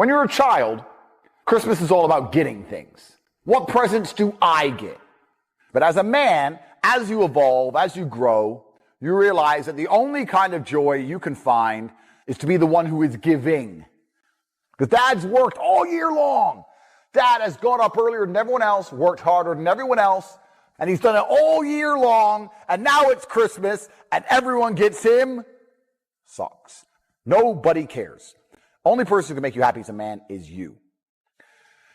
When you're a child, Christmas is all about getting things. What presents do I get? But as a man, as you evolve, as you grow, you realize that the only kind of joy you can find is to be the one who is giving. Because Dad's worked all year long. Dad has got up earlier than everyone else, worked harder than everyone else, and he's done it all year long, and now it's Christmas, and everyone gets him socks. Nobody cares. Only person who can make you happy as a man is you.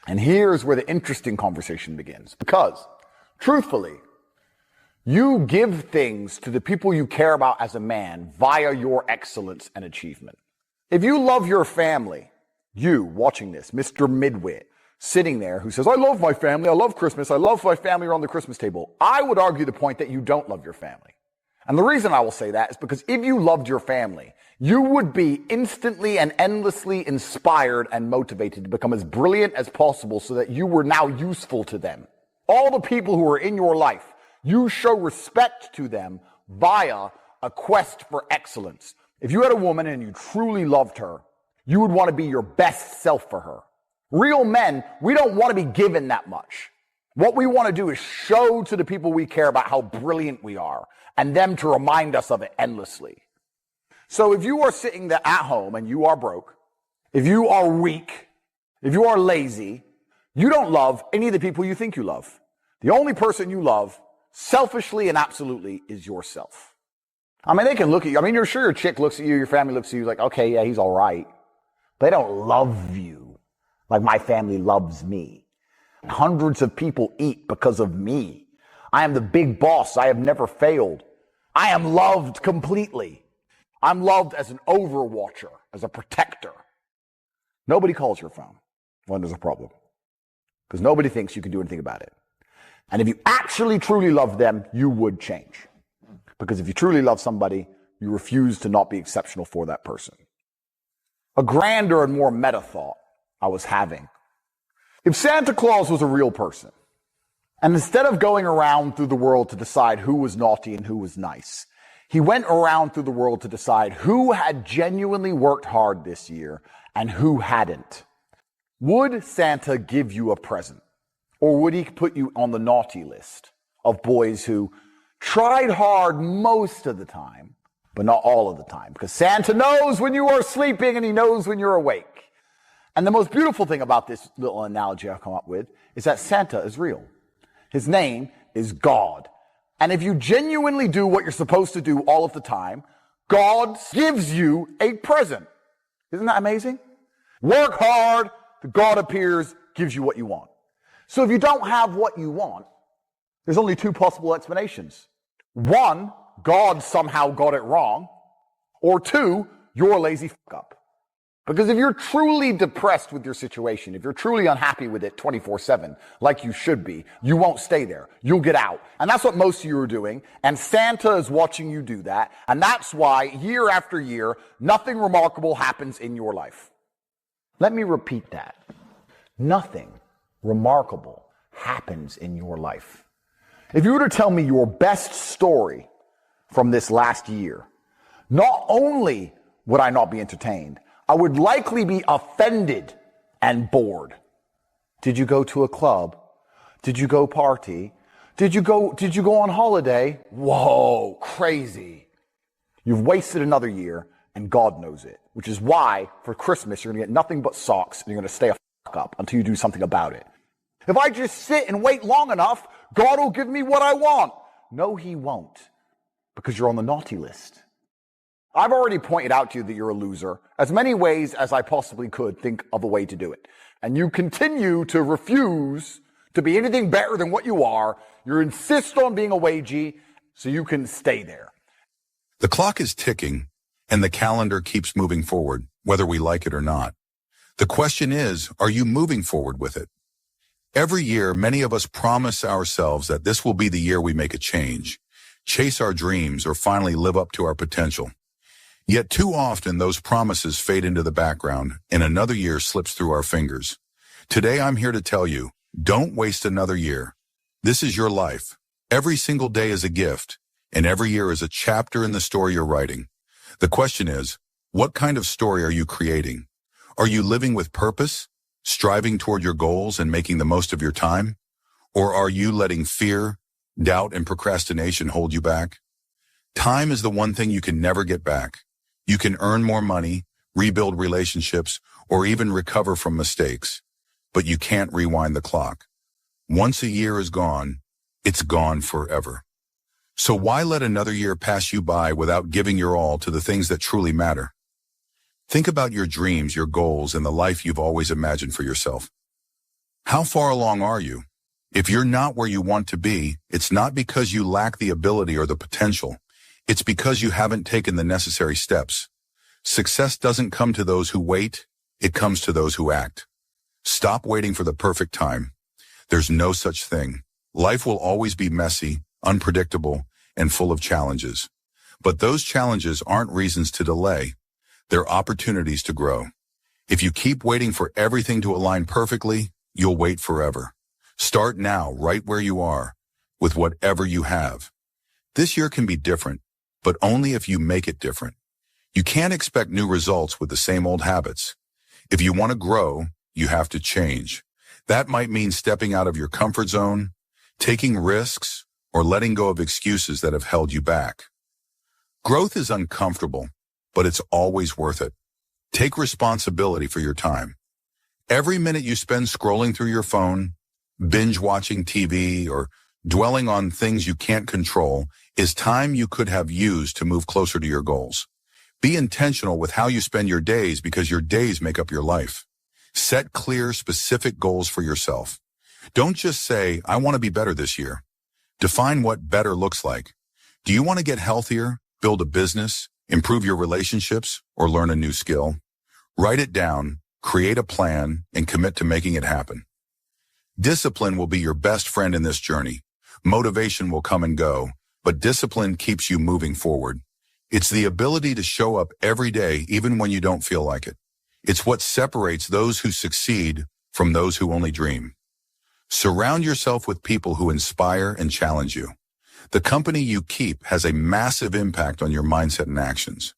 And here's where the interesting conversation begins. Because, truthfully, you give things to the people you care about as a man via your excellence and achievement. If you love your family, you watching this, Mr. Midwit, sitting there who says, I love my family, I love Christmas, I love my family around the Christmas table, I would argue the point that you don't love your family. And the reason I will say that is because if you loved your family, you would be instantly and endlessly inspired and motivated to become as brilliant as possible so that you were now useful to them. All the people who are in your life, you show respect to them via a quest for excellence. If you had a woman and you truly loved her, you would want to be your best self for her. Real men, we don't want to be given that much. What we want to do is show to the people we care about how brilliant we are, and them to remind us of it endlessly. So if you are sitting there at home and you are broke, if you are weak, if you are lazy, you don't love any of the people you think you love. The only person you love, selfishly and absolutely, is yourself. I mean, they can look at you. I mean, you're sure your chick looks at you, your family looks at you like, okay, yeah, he's all right. They don't love you like my family loves me. Hundreds of people eat because of me. I am the big boss. I have never failed. I am loved completely. I'm loved as an overwatcher, as a protector. Nobody calls your phone when there's a problem because nobody thinks you can do anything about it. And if you actually truly love them, you would change. Because if you truly love somebody, you refuse to not be exceptional for that person. A grander and more meta thought I was having. If Santa Claus was a real person, and instead of going around through the world to decide who was naughty and who was nice, he went around through the world to decide who had genuinely worked hard this year and who hadn't. Would Santa give you a present? Or would he put you on the naughty list of boys who tried hard most of the time, but not all of the time? Because Santa knows when you are sleeping and he knows when you're awake. And the most beautiful thing about this little analogy I've come up with is that Santa is real. His name is God. And if you genuinely do what you're supposed to do all of the time, God gives you a present. Isn't that amazing? Work hard, the God appears, gives you what you want. So if you don't have what you want, there's only two possible explanations. One, God somehow got it wrong. Or two, you're a lazy fuck up. Because if you're truly depressed with your situation, if you're truly unhappy with it 24/7, like you should be, you won't stay there. You'll get out. And that's what most of you are doing. And Santa is watching you do that. And that's why year after year, nothing remarkable happens in your life. Let me repeat that. Nothing remarkable happens in your life. If you were to tell me your best story from this last year, not only would I not be entertained, I would likely be offended and bored. Did you go to a club? Did you go party? Did you go on holiday? Whoa, crazy. You've wasted another year and God knows it, which is why for Christmas you're going to get nothing but socks and you're going to stay a fuck up until you do something about it. If I just sit and wait long enough, God will give me what I want. No, he won't, because you're on the naughty list. I've already pointed out to you that you're a loser, as many ways as I possibly could think of a way to do it. And you continue to refuse to be anything better than what you are. You insist on being a wagey so you can stay there. The clock is ticking, and the calendar keeps moving forward, whether we like it or not. The question is, are you moving forward with it? Every year, many of us promise ourselves that this will be the year we make a change, chase our dreams, or finally live up to our potential. Yet too often, those promises fade into the background, and another year slips through our fingers. Today, I'm here to tell you, don't waste another year. This is your life. Every single day is a gift, and every year is a chapter in the story you're writing. The question is, what kind of story are you creating? Are you living with purpose, striving toward your goals and making the most of your time? Or are you letting fear, doubt, and procrastination hold you back? Time is the one thing you can never get back. You can earn more money, rebuild relationships, or even recover from mistakes. But you can't rewind the clock. Once a year is gone, it's gone forever. So why let another year pass you by without giving your all to the things that truly matter? Think about your dreams, your goals, and the life you've always imagined for yourself. How far along are you? If you're not where you want to be, it's not because you lack the ability or the potential. It's because you haven't taken the necessary steps. Success doesn't come to those who wait, it comes to those who act. Stop waiting for the perfect time. There's no such thing. Life will always be messy, unpredictable, and full of challenges. But those challenges aren't reasons to delay. They're opportunities to grow. If you keep waiting for everything to align perfectly, you'll wait forever. Start now, right where you are, with whatever you have. This year can be different, but only if you make it different. You can't expect new results with the same old habits. If you want to grow, you have to change. That might mean stepping out of your comfort zone, taking risks, or letting go of excuses that have held you back. Growth is uncomfortable, but it's always worth it. Take responsibility for your time. Every minute you spend scrolling through your phone, binge watching TV, or dwelling on things you can't control is time you could have used to move closer to your goals. Be intentional with how you spend your days because your days make up your life. Set clear, specific goals for yourself. Don't just say, I want to be better this year. Define what better looks like. Do you want to get healthier, build a business, improve your relationships, or learn a new skill? Write it down, create a plan, and commit to making it happen. Discipline will be your best friend in this journey. Motivation will come and go, but discipline keeps you moving forward. It's the ability to show up every day even when you don't feel like it. It's what separates those who succeed from those who only dream. Surround yourself with people who inspire and challenge you. The company you keep has a massive impact on your mindset and actions.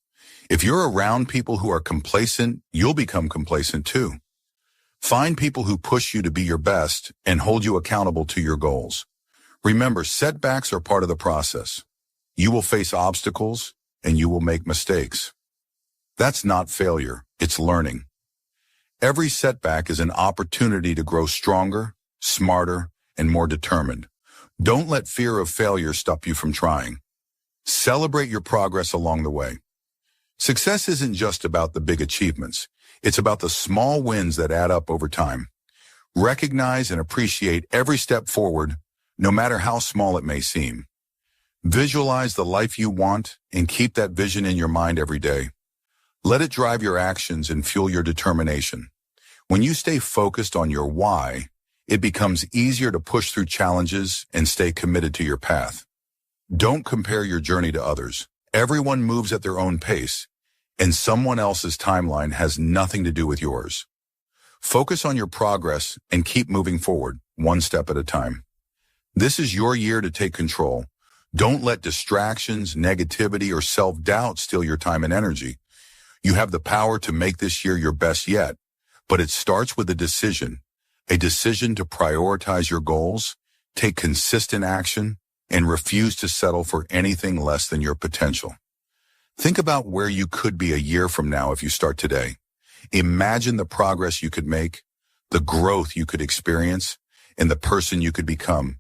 If you're around people who are complacent, you'll become complacent too. Find people who push you to be your best and hold you accountable to your goals. Remember, setbacks are part of the process. You will face obstacles and you will make mistakes. That's not failure, it's learning. Every setback is an opportunity to grow stronger, smarter, and more determined. Don't let fear of failure stop you from trying. Celebrate your progress along the way. Success isn't just about the big achievements. It's about the small wins that add up over time. Recognize and appreciate every step forward, no matter how small it may seem. Visualize the life you want and keep that vision in your mind every day. Let it drive your actions and fuel your determination. When you stay focused on your why, it becomes easier to push through challenges and stay committed to your path. Don't compare your journey to others. Everyone moves at their own pace, and someone else's timeline has nothing to do with yours. Focus on your progress and keep moving forward, one step at a time. This is your year to take control. Don't let distractions, negativity, or self-doubt steal your time and energy. You have the power to make this year your best yet, but it starts with a decision to prioritize your goals, take consistent action, and refuse to settle for anything less than your potential. Think about where you could be a year from now if you start today. Imagine the progress you could make, the growth you could experience, and the person you could become.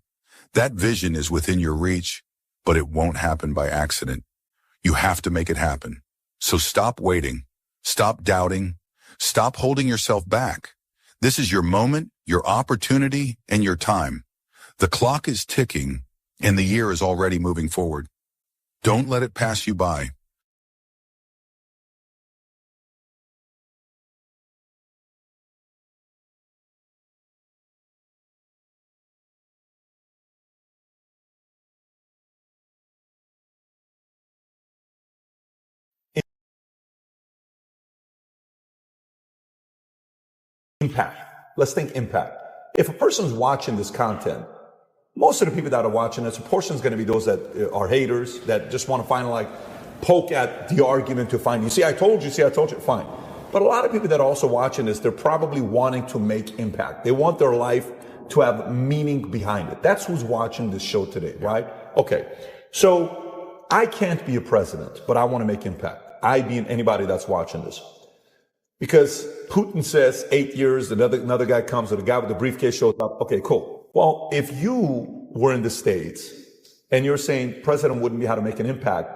That vision is within your reach, but it won't happen by accident. You have to make it happen. So stop waiting, stop doubting, stop holding yourself back. This is your moment, your opportunity, and your time. The clock is ticking, and the year is already moving forward. Don't let it pass you by. Impact. Let's think impact. If a person's watching this content, most of the people that are watching this, a portion is going to be those that are haters, that just want to find, like, poke at the argument to find, you see, I told you, fine. But a lot of people that are also watching this, they're probably wanting to make impact. They want their life to have meaning behind it. That's who's watching this show today, right? Okay. So I can't be a president, but I want to make impact. I being anybody that's watching this. Because Putin says 8 years, another guy comes, or the guy with the briefcase shows up. Okay, cool. Well, if you were in the States and you're saying president wouldn't be how to make an impact,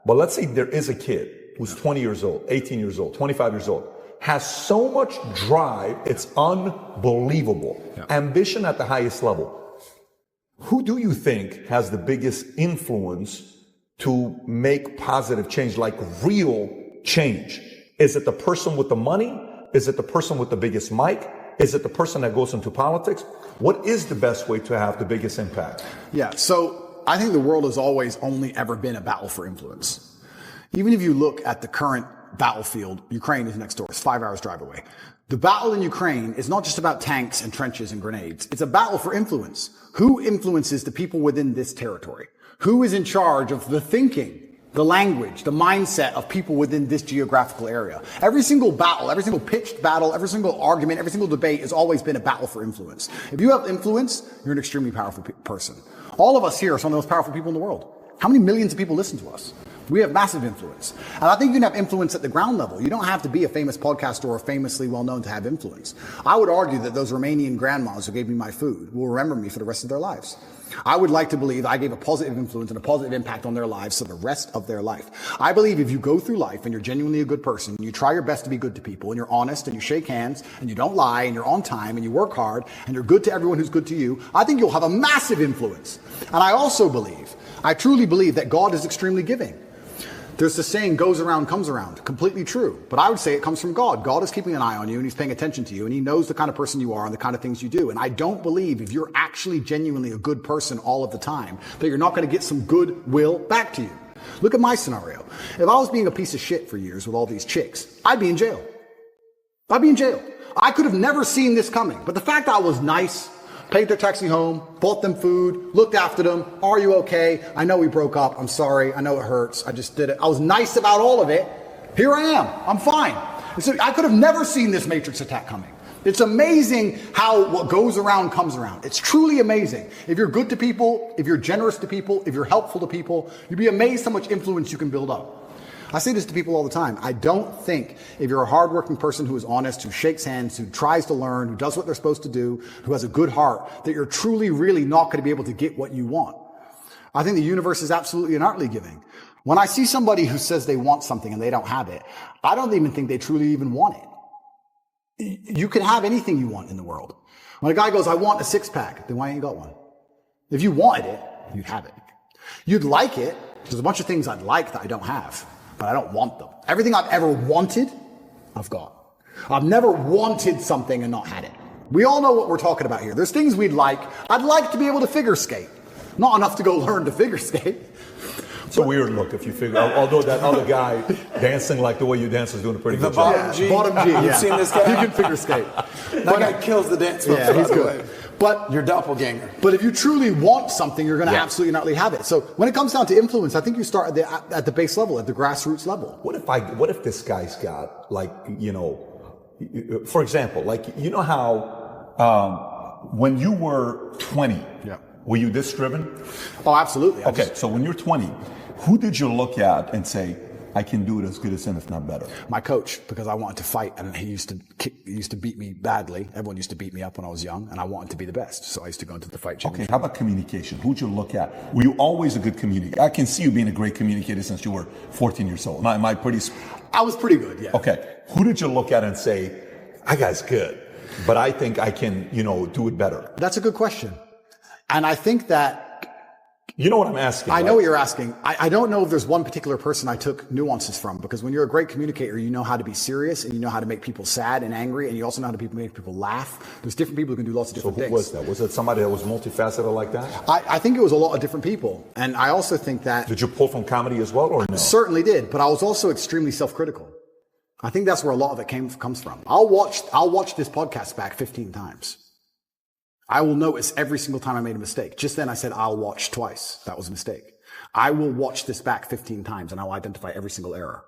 but let's say there is a kid who's 20 years old, 18 years old, 25 years old, has so much drive, it's unbelievable. Yeah. Ambition at the highest level. Who do you think has the biggest influence to make positive change, like real change? Is it the person with the money? Is it the person with the biggest mic? Is it the person that goes into politics? What is the best way to have the biggest impact? Yeah, so I think the world has always only ever been a battle for influence. Even if you look at the current battlefield, Ukraine is next door. It's 5 hours drive away. The battle in Ukraine is not just about tanks and trenches and grenades. It's a battle for influence. Who influences the people within this territory? Who is in charge of the thinking, the language, the mindset of people within this geographical area? Every single battle, every single pitched battle, every single argument, every single debate has always been a battle for influence. If you have influence, you're an extremely powerful person. All of us here are some of the most powerful people in the world. How many millions of people listen to us? We have massive influence. And I think you can have influence at the ground level. You don't have to be a famous podcaster or famously well-known to have influence. I would argue that those Romanian grandmas who gave me my food will remember me for the rest of their lives. I would like to believe I gave a positive influence and a positive impact on their lives for the rest of their life. I believe if you go through life and you're genuinely a good person, and you try your best to be good to people, and you're honest, and you shake hands, and you don't lie, and you're on time, and you work hard, and you're good to everyone who's good to you, I think you'll have a massive influence. And I also believe, I truly believe that God is extremely giving. There's the saying, goes around, comes around. Completely true. But I would say it comes from God. God is keeping an eye on you, and he's paying attention to you, and he knows the kind of person you are and the kind of things you do. And I don't believe if you're actually genuinely a good person all of the time, that you're not going to get some goodwill back to you. Look at my scenario. If I was being a piece of shit for years with all these chicks, I'd be in jail. I'd be in jail. I could have never seen this coming. But the fact that I was nice, paid their taxi home, bought them food, looked after them. Are you okay? I know we broke up. I'm sorry. I know it hurts. I just did it. I was nice about all of it. Here I am. I'm fine. So I could have never seen this Matrix attack coming. It's amazing how what goes around comes around. It's truly amazing. If you're good to people, if you're generous to people, if you're helpful to people, you'd be amazed how much influence you can build up. I say this to people all the time. I don't think if you're a hardworking person who is honest, who shakes hands, who tries to learn, who does what they're supposed to do, who has a good heart, that you're truly, really not going to be able to get what you want. I think the universe is absolutely and utterly giving. When I see somebody who says they want something and they don't have it, I don't even think they truly even want it. You can have anything you want in the world. When a guy goes, I want a six-pack, then why ain't you got one? If you wanted it, you'd have it. You'd like it. There's a bunch of things I'd like that I don't have. But I don't want them. Everything I've ever wanted, I've got. I've never wanted something and not had it. We all know what we're talking about here. There's things we'd like. I'd like to be able to figure skate. Not enough to go learn to figure skate. It's a weird look if you figure, although that other guy dancing like the way you dance is doing a pretty good job. Bottom G. You've seen this guy? He can figure skate. That guy kills the dance moves. Yeah, he's good. But your doppelganger. But if you truly want something, you're going to absolutely not really have it. So when it comes down to influence, I think you start at the base level, at the grassroots level. What if this guy's got, like, you know, for example, like, you know how when you were 20, were you this driven? Oh, absolutely. Okay, so when you're 20, who did you look at and say, I can do it as good as him, if not better? My coach, because I wanted to fight, and he used to beat me badly. Everyone used to beat me up when I was young, and I wanted to be the best. So I used to go into the fight championship. Okay, how about communication? Who'd you look at? Were you always a good communicator? I can see you being a great communicator since you were 14 years old. Am I pretty? I was pretty good, yeah. Okay, who did you look at and say, that guy's good, but I think I can, you know, do it better? That's a good question. And I think that, you know what I'm asking. I know what you're asking. I don't know if there's one particular person I took nuances from, because when you're a great communicator, you know how to be serious, and you know how to make people sad and angry, and you also know how to make people laugh. There's different people who can do lots of different things. So who was that? Was it somebody that was multifaceted like that? I think it was a lot of different people. And I also think that... Did you pull from comedy as well, or no? Certainly did, but I was also extremely self-critical. I think that's where a lot of it comes from. I'll watch this podcast back 15 times. I will notice every single time I made a mistake. Just then I said, I'll watch twice. That was a mistake. I will watch this back 15 times and I'll identify every single error.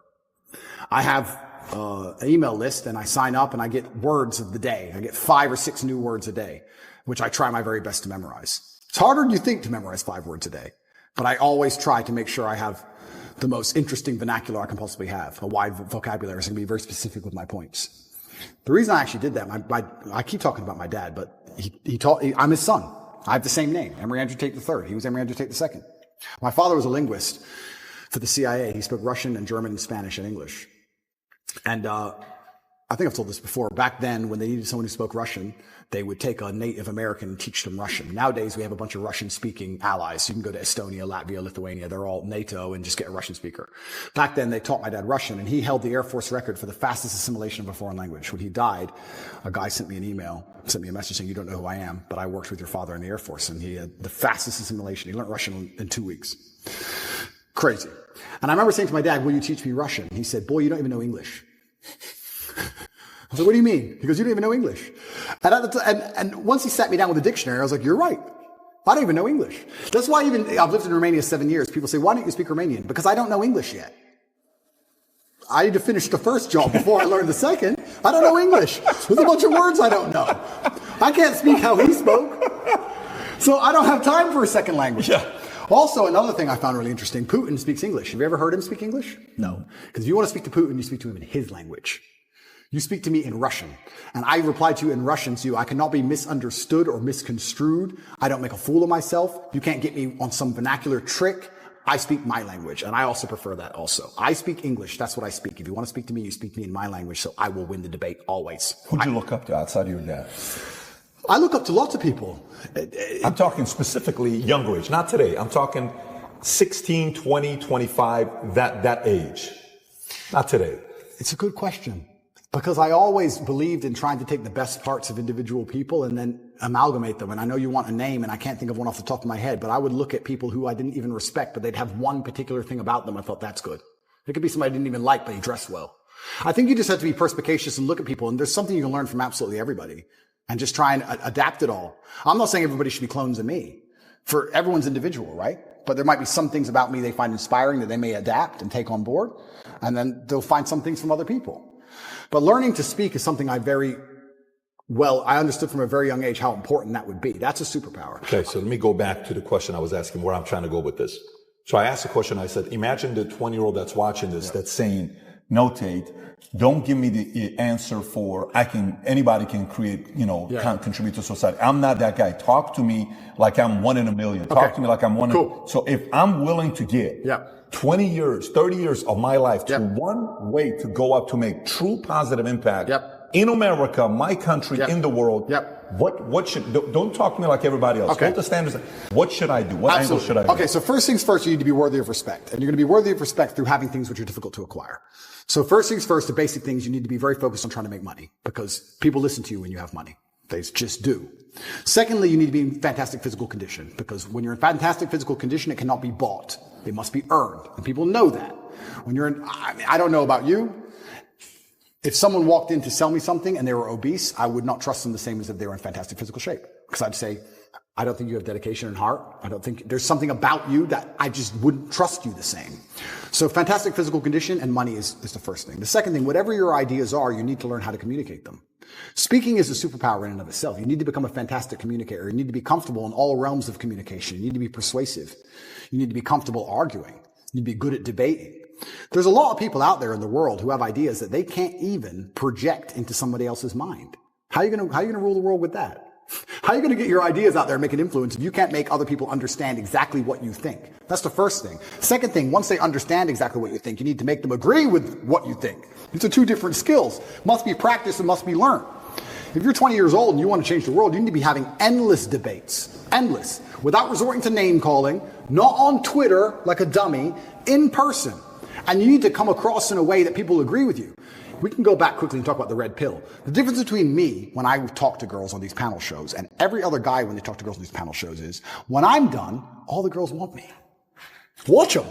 I have an email list and I sign up and I get words of the day. I get 5 or 6 new words a day, which I try my very best to memorize. It's harder than you think to memorize 5 words a day, but I always try to make sure I have the most interesting vernacular I can possibly have, a wide vocabulary, so I can be very specific with my points. The reason I actually did that, I keep talking about my dad, but I'm his son. I have the same name, Emory Andrew Tate III. He was Emory Andrew Tate II. My father was a linguist for the CIA. He spoke Russian and German and Spanish and English. And I think I've told this before. Back then, when they needed someone who spoke Russian, they would take a Native American and teach them Russian. Nowadays, we have a bunch of Russian-speaking allies. You can go to Estonia, Latvia, Lithuania. They're all NATO and just get a Russian speaker. Back then, they taught my dad Russian, and he held the Air Force record for the fastest assimilation of a foreign language. When he died, a guy sent me a message saying, "You don't know who I am, but I worked with your father in the Air Force," and he had the fastest assimilation. He learned Russian in 2 weeks. Crazy. And I remember saying to my dad, "Will you teach me Russian?" He said, "Boy, you don't even know English." I was like, "What do you mean?" He goes, "You don't even know English." And once he sat me down with a dictionary, I was like, "You're right. I don't even know English." That's why I've lived in Romania 7 years. People say, "Why don't you speak Romanian?" Because I don't know English yet. I need to finish the first job before I learn the second. I don't know English. There's a bunch of words I don't know. I can't speak how he spoke. So I don't have time for a second language. Yeah. Also, another thing I found really interesting, Putin speaks English. Have you ever heard him speak English? No. Because if you want to speak to Putin, you speak to him in his language. You speak to me in Russian, and I reply to you in Russian, so I cannot be misunderstood or misconstrued. I don't make a fool of myself. You can't get me on some vernacular trick. I speak my language, and I also prefer that also. I speak English. That's what I speak. If you want to speak to me, you speak to me in my language, so I will win the debate always. Who'd you look up to outside of your dad? I look up to lots of people. I'm talking specifically younger age, not today. I'm talking 16, 20, 25, that age. Not today. It's a good question. Because I always believed in trying to take the best parts of individual people and then amalgamate them. And I know you want a name, and I can't think of one off the top of my head, but I would look at people who I didn't even respect, but they'd have one particular thing about them. I thought, that's good. It could be somebody I didn't even like, but he dressed well. I think you just have to be perspicacious and look at people, and there's something you can learn from absolutely everybody and just try and adapt it all. I'm not saying everybody should be clones of me. For everyone's individual, right? But there might be some things about me they find inspiring that they may adapt and take on board, and then they'll find some things from other people. But learning to speak is something I understood from a very young age how important that would be. That's a superpower. Okay, so let me go back to the question I was asking, where I'm trying to go with this. So I asked the question, I said, imagine the 20-year-old that's watching this, that's saying, "No, Tate, don't give me the answer for anybody can create, contribute to society. I'm not that guy. Talk to me like I'm 1 in a million. Talk to me like I'm one in. So if I'm willing to give 20 years, 30 years of my life to one way to go up to make true positive impact in America, my country, in the world, what should, don't talk to me like everybody else. Hold the standards. What should I do? What angle should I do? Okay, so first things first, you need to be worthy of respect. And you're going to be worthy of respect through having things which are difficult to acquire. So first things first, the basic things, you need to be very focused on trying to make money because people listen to you when you have money. They just do. Secondly, you need to be in fantastic physical condition because when you're in fantastic physical condition, it cannot be bought. It must be earned. And people know that. When you're in, I don't know about you. If someone walked in to sell me something and they were obese, I would not trust them the same as if they were in fantastic physical shape. Because I'd say, I don't think you have dedication and heart. I don't think there's something about you that I just wouldn't trust you the same. So fantastic physical condition and money is the first thing. The second thing, whatever your ideas are, you need to learn how to communicate them. Speaking is a superpower in and of itself. You need to become a fantastic communicator. You need to be comfortable in all realms of communication. You need to be persuasive. You need to be comfortable arguing. You need to be good at debating. There's a lot of people out there in the world who have ideas that they can't even project into somebody else's mind. How are you going to rule the world with that? How are you going to get your ideas out there and make an influence if you can't make other people understand exactly what you think? That's the first thing. Second thing, once they understand exactly what you think, you need to make them agree with what you think. These are two different skills. Must be practiced and must be learned. If you're 20 years old and you want to change the world, you need to be having endless debates. Endless. Without resorting to name calling, not on Twitter like a dummy, in person. And you need to come across in a way that people agree with you. We can go back quickly and talk about the red pill. The difference between me when I talk to girls on these panel shows and every other guy when they talk to girls on these panel shows is, when I'm done, all the girls want me. Watch them.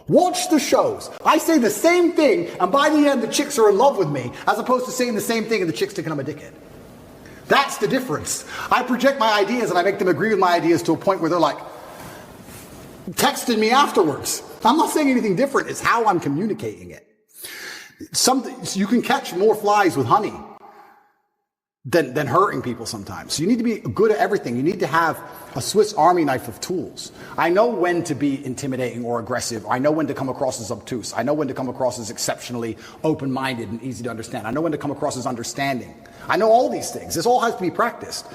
Watch the shows. I say the same thing, and by the end, the chicks are in love with me, as opposed to saying the same thing and the chicks thinking I'm a dickhead. That's the difference. I project my ideas and I make them agree with my ideas to a point where they're like, texting me afterwards. I'm not saying anything different. It's how I'm communicating it. You can catch more flies with honey than hurting people sometimes. So you need to be good at everything. You need to have a Swiss Army knife of tools. I know when to be intimidating or aggressive. I know when to come across as obtuse. I know when to come across as exceptionally open-minded and easy to understand. I know when to come across as understanding. I know all these things. This all has to be practiced.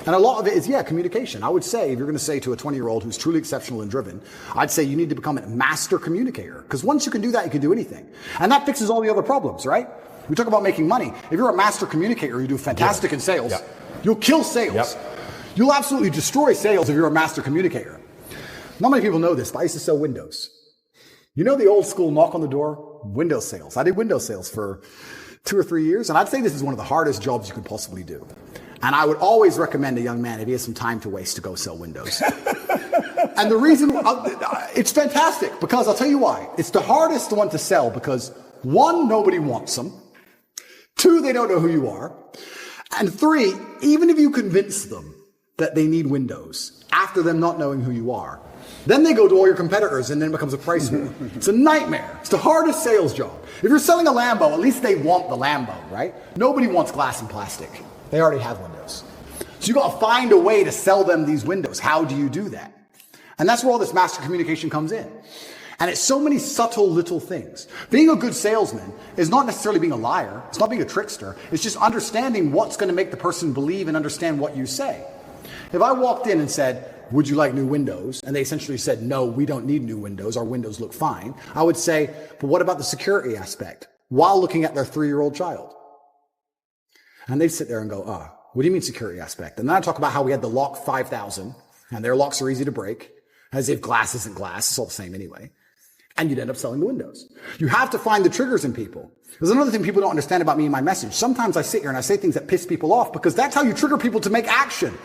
And a lot of it is, communication. I would say, if you're going to say to a 20-year-old who's truly exceptional and driven, I'd say you need to become a master communicator. Because once you can do that, you can do anything. And that fixes all the other problems, right? We talk about making money. If you're a master communicator, you do fantastic in sales. You'll kill sales. You'll absolutely destroy sales if you're a master communicator. Not many people know this, but I used to sell windows. You know the old school knock on the door? Windows sales. I did windows sales for 2 or 3 years, and I'd say this is one of the hardest jobs you could possibly do. And I would always recommend a young man, if he has some time to waste, to go sell windows. And the reason, it's fantastic, because I'll tell you why. It's the hardest one to sell because, 1, nobody wants them. 2, they don't know who you are. And 3, even if you convince them that they need windows, after them not knowing who you are, then they go to all your competitors and then it becomes a price war. It's a nightmare. It's the hardest sales job. If you're selling a Lambo, at least they want the Lambo, right? Nobody wants glass and plastic. They already have windows. So you got to find a way to sell them these windows. How do you do that? And that's where all this master communication comes in. And it's so many subtle little things. Being a good salesman is not necessarily being a liar. It's not being a trickster. It's just understanding what's going to make the person believe and understand what you say. If I walked in and said, would you like new windows? And they essentially said, no, we don't need new windows. Our windows look fine. I would say, but what about the security aspect? While looking at their 3-year-old child. And they'd sit there and go, what do you mean security aspect? And then I talk about how we had the lock 5000 and their locks are easy to break. As if glass isn't glass. It's all the same anyway. And you'd end up selling the windows. You have to find the triggers in people. There's another thing people don't understand about me and my message. Sometimes I sit here and I say things that piss people off because that's how you trigger people to make action.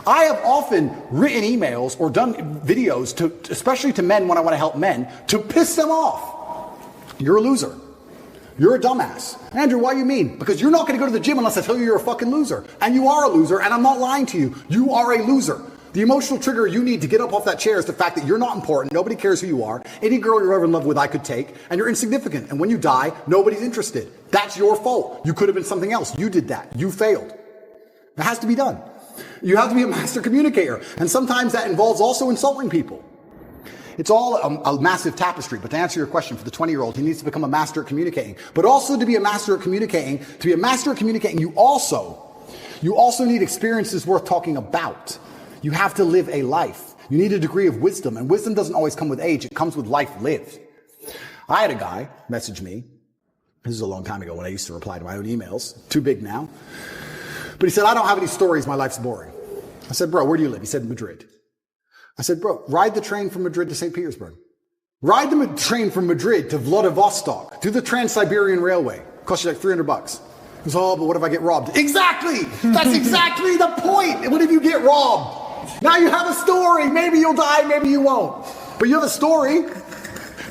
I have often written emails or done videos to, especially to men when I want to help men, to piss them off. You're a loser. You're a dumbass. Andrew, why you mean? Because you're not going to go to the gym unless I tell you you're a fucking loser. And you are a loser, and I'm not lying to you. You are a loser. The emotional trigger you need to get up off that chair is the fact that you're not important. Nobody cares who you are. Any girl you're ever in love with, I could take. And you're insignificant. And when you die, nobody's interested. That's your fault. You could have been something else. You did that. You failed. It has to be done. You have to be a master communicator. And sometimes that involves also insulting people. It's all a massive tapestry. But to answer your question, for the 20-year-old, he needs to become a master at communicating. But also to be a master at communicating, you also need experiences worth talking about. You have to live a life. You need a degree of wisdom. And wisdom doesn't always come with age. It comes with life lived. I had a guy message me. This is a long time ago when I used to reply to my own emails. Too big now. But he said, I don't have any stories. My life's boring. I said, bro, where do you live? He said, Madrid. I said, bro, ride the train from Madrid to St. Petersburg. Ride the train from Madrid to Vladivostok. Do the Trans-Siberian Railway. Cost you like $300. He goes, but what if I get robbed? Exactly! That's exactly the point! What if you get robbed? Now you have a story. Maybe you'll die, maybe you won't. But you have a story.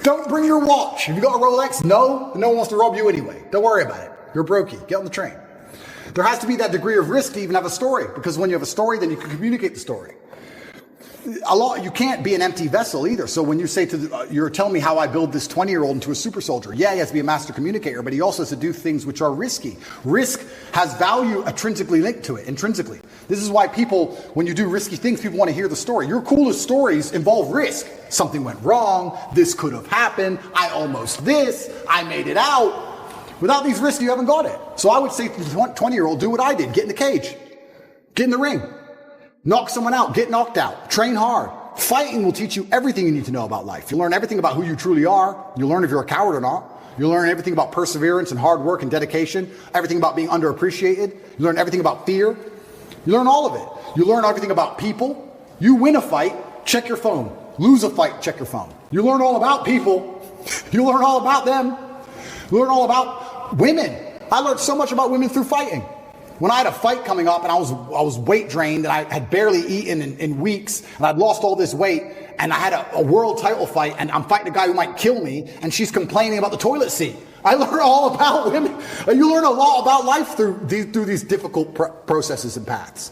Don't bring your watch. Have you got a Rolex? No one wants to rob you anyway. Don't worry about it. You're brokey. Get on the train. There has to be that degree of risk to even have a story, because when you have a story, then you can communicate the story. You can't be an empty vessel either. So when you say you're telling me how I build this 20-year-old into a super soldier. Yeah, he has to be a master communicator, but he also has to do things which are risky. Risk has value intrinsically linked to it, intrinsically. This is why people, when you do risky things, people want to hear the story. Your coolest stories involve risk. Something went wrong. This could have happened. I almost this. I made it out. Without these risks, you haven't got it. So I would say to the 20-year-old, do what I did. Get in the cage. Get in the ring. Knock someone out. Get knocked out. Train hard. Fighting will teach you everything you need to know about life. You'll learn everything about who you truly are. You'll learn if you're a coward or not. You'll learn everything about perseverance and hard work and dedication. Everything about being underappreciated. You learn everything about fear. You learn all of it. You learn everything about people. You win a fight, check your phone. Lose a fight, check your phone. You learn all about people. You learn all about them. You learn all about women. I learned so much about women through fighting. When I had a fight coming up and I was weight drained and I had barely eaten in weeks and I'd lost all this weight and I had a world title fight and I'm fighting a guy who might kill me and she's complaining about the toilet seat. I learned all about women. You learn a lot about life through these difficult processes and paths.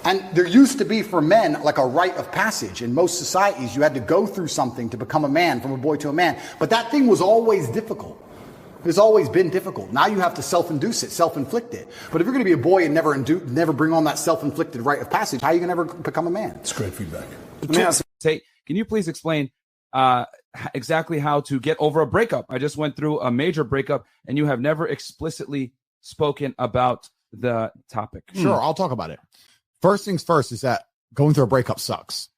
And there used to be for men like a rite of passage. In most societies, you had to go through something to become a man, from a boy to a man. But that thing was always difficult. It's always been difficult. Now you have to self-induce it, self-inflict it. But if you're going to be a boy and never bring on that self-inflicted rite of passage, how are you going to ever become a man? It's great feedback. Tate, can you please explain exactly how to get over a breakup? I just went through a major breakup, and you have never explicitly spoken about the topic. Sure, I'll talk about it. First things first is that going through a breakup sucks.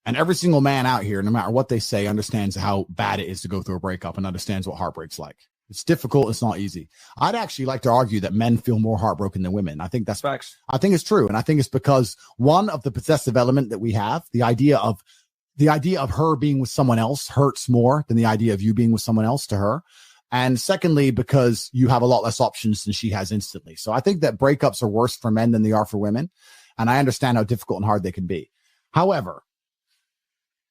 And every single man out here, no matter what they say, understands how bad it is to go through a breakup and understands what heartbreak's like. It's difficult. It's not easy. I'd actually like to argue that men feel more heartbroken than women. I think that's facts. I think it's true. And I think it's because one of the possessive element that we have, the idea of her being with someone else hurts more than the idea of you being with someone else to her. And secondly, because you have a lot less options than she has instantly. So I think that breakups are worse for men than they are for women. And I understand how difficult and hard they can be. However,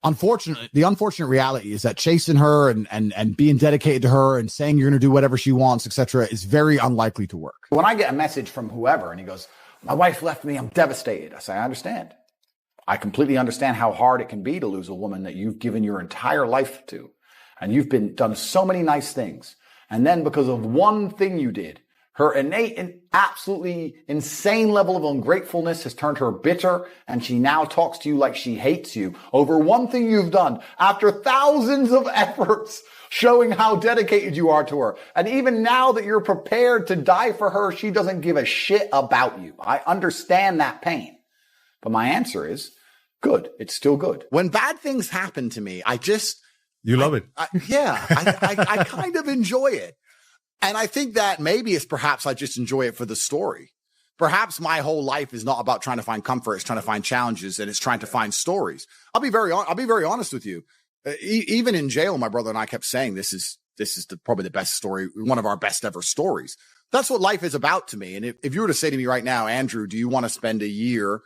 unfortunately, the unfortunate reality is that chasing her and being dedicated to her and saying you're going to do whatever she wants, etc., is very unlikely to work. When I get a message from whoever and he goes, my wife left me, I'm devastated. I say, I understand. I completely understand how hard it can be to lose a woman that you've given your entire life to. And you've done so many nice things. And then because of one thing you did, her innate and absolutely insane level of ungratefulness has turned her bitter, and she now talks to you like she hates you over one thing you've done after thousands of efforts showing how dedicated you are to her. And even now that you're prepared to die for her, she doesn't give a shit about you. I understand that pain. But my answer is good. It's still good. When bad things happen to me, You love it. I kind of enjoy it. And I think that maybe it's perhaps I just enjoy it for the story. Perhaps my whole life is not about trying to find comfort. It's trying to find challenges, and it's trying to find stories. I'll be very honest with you. Even in jail, my brother and I kept saying, this is probably the best story, one of our best ever stories. That's what life is about to me. And if you were to say to me right now, Andrew, do you want to spend a year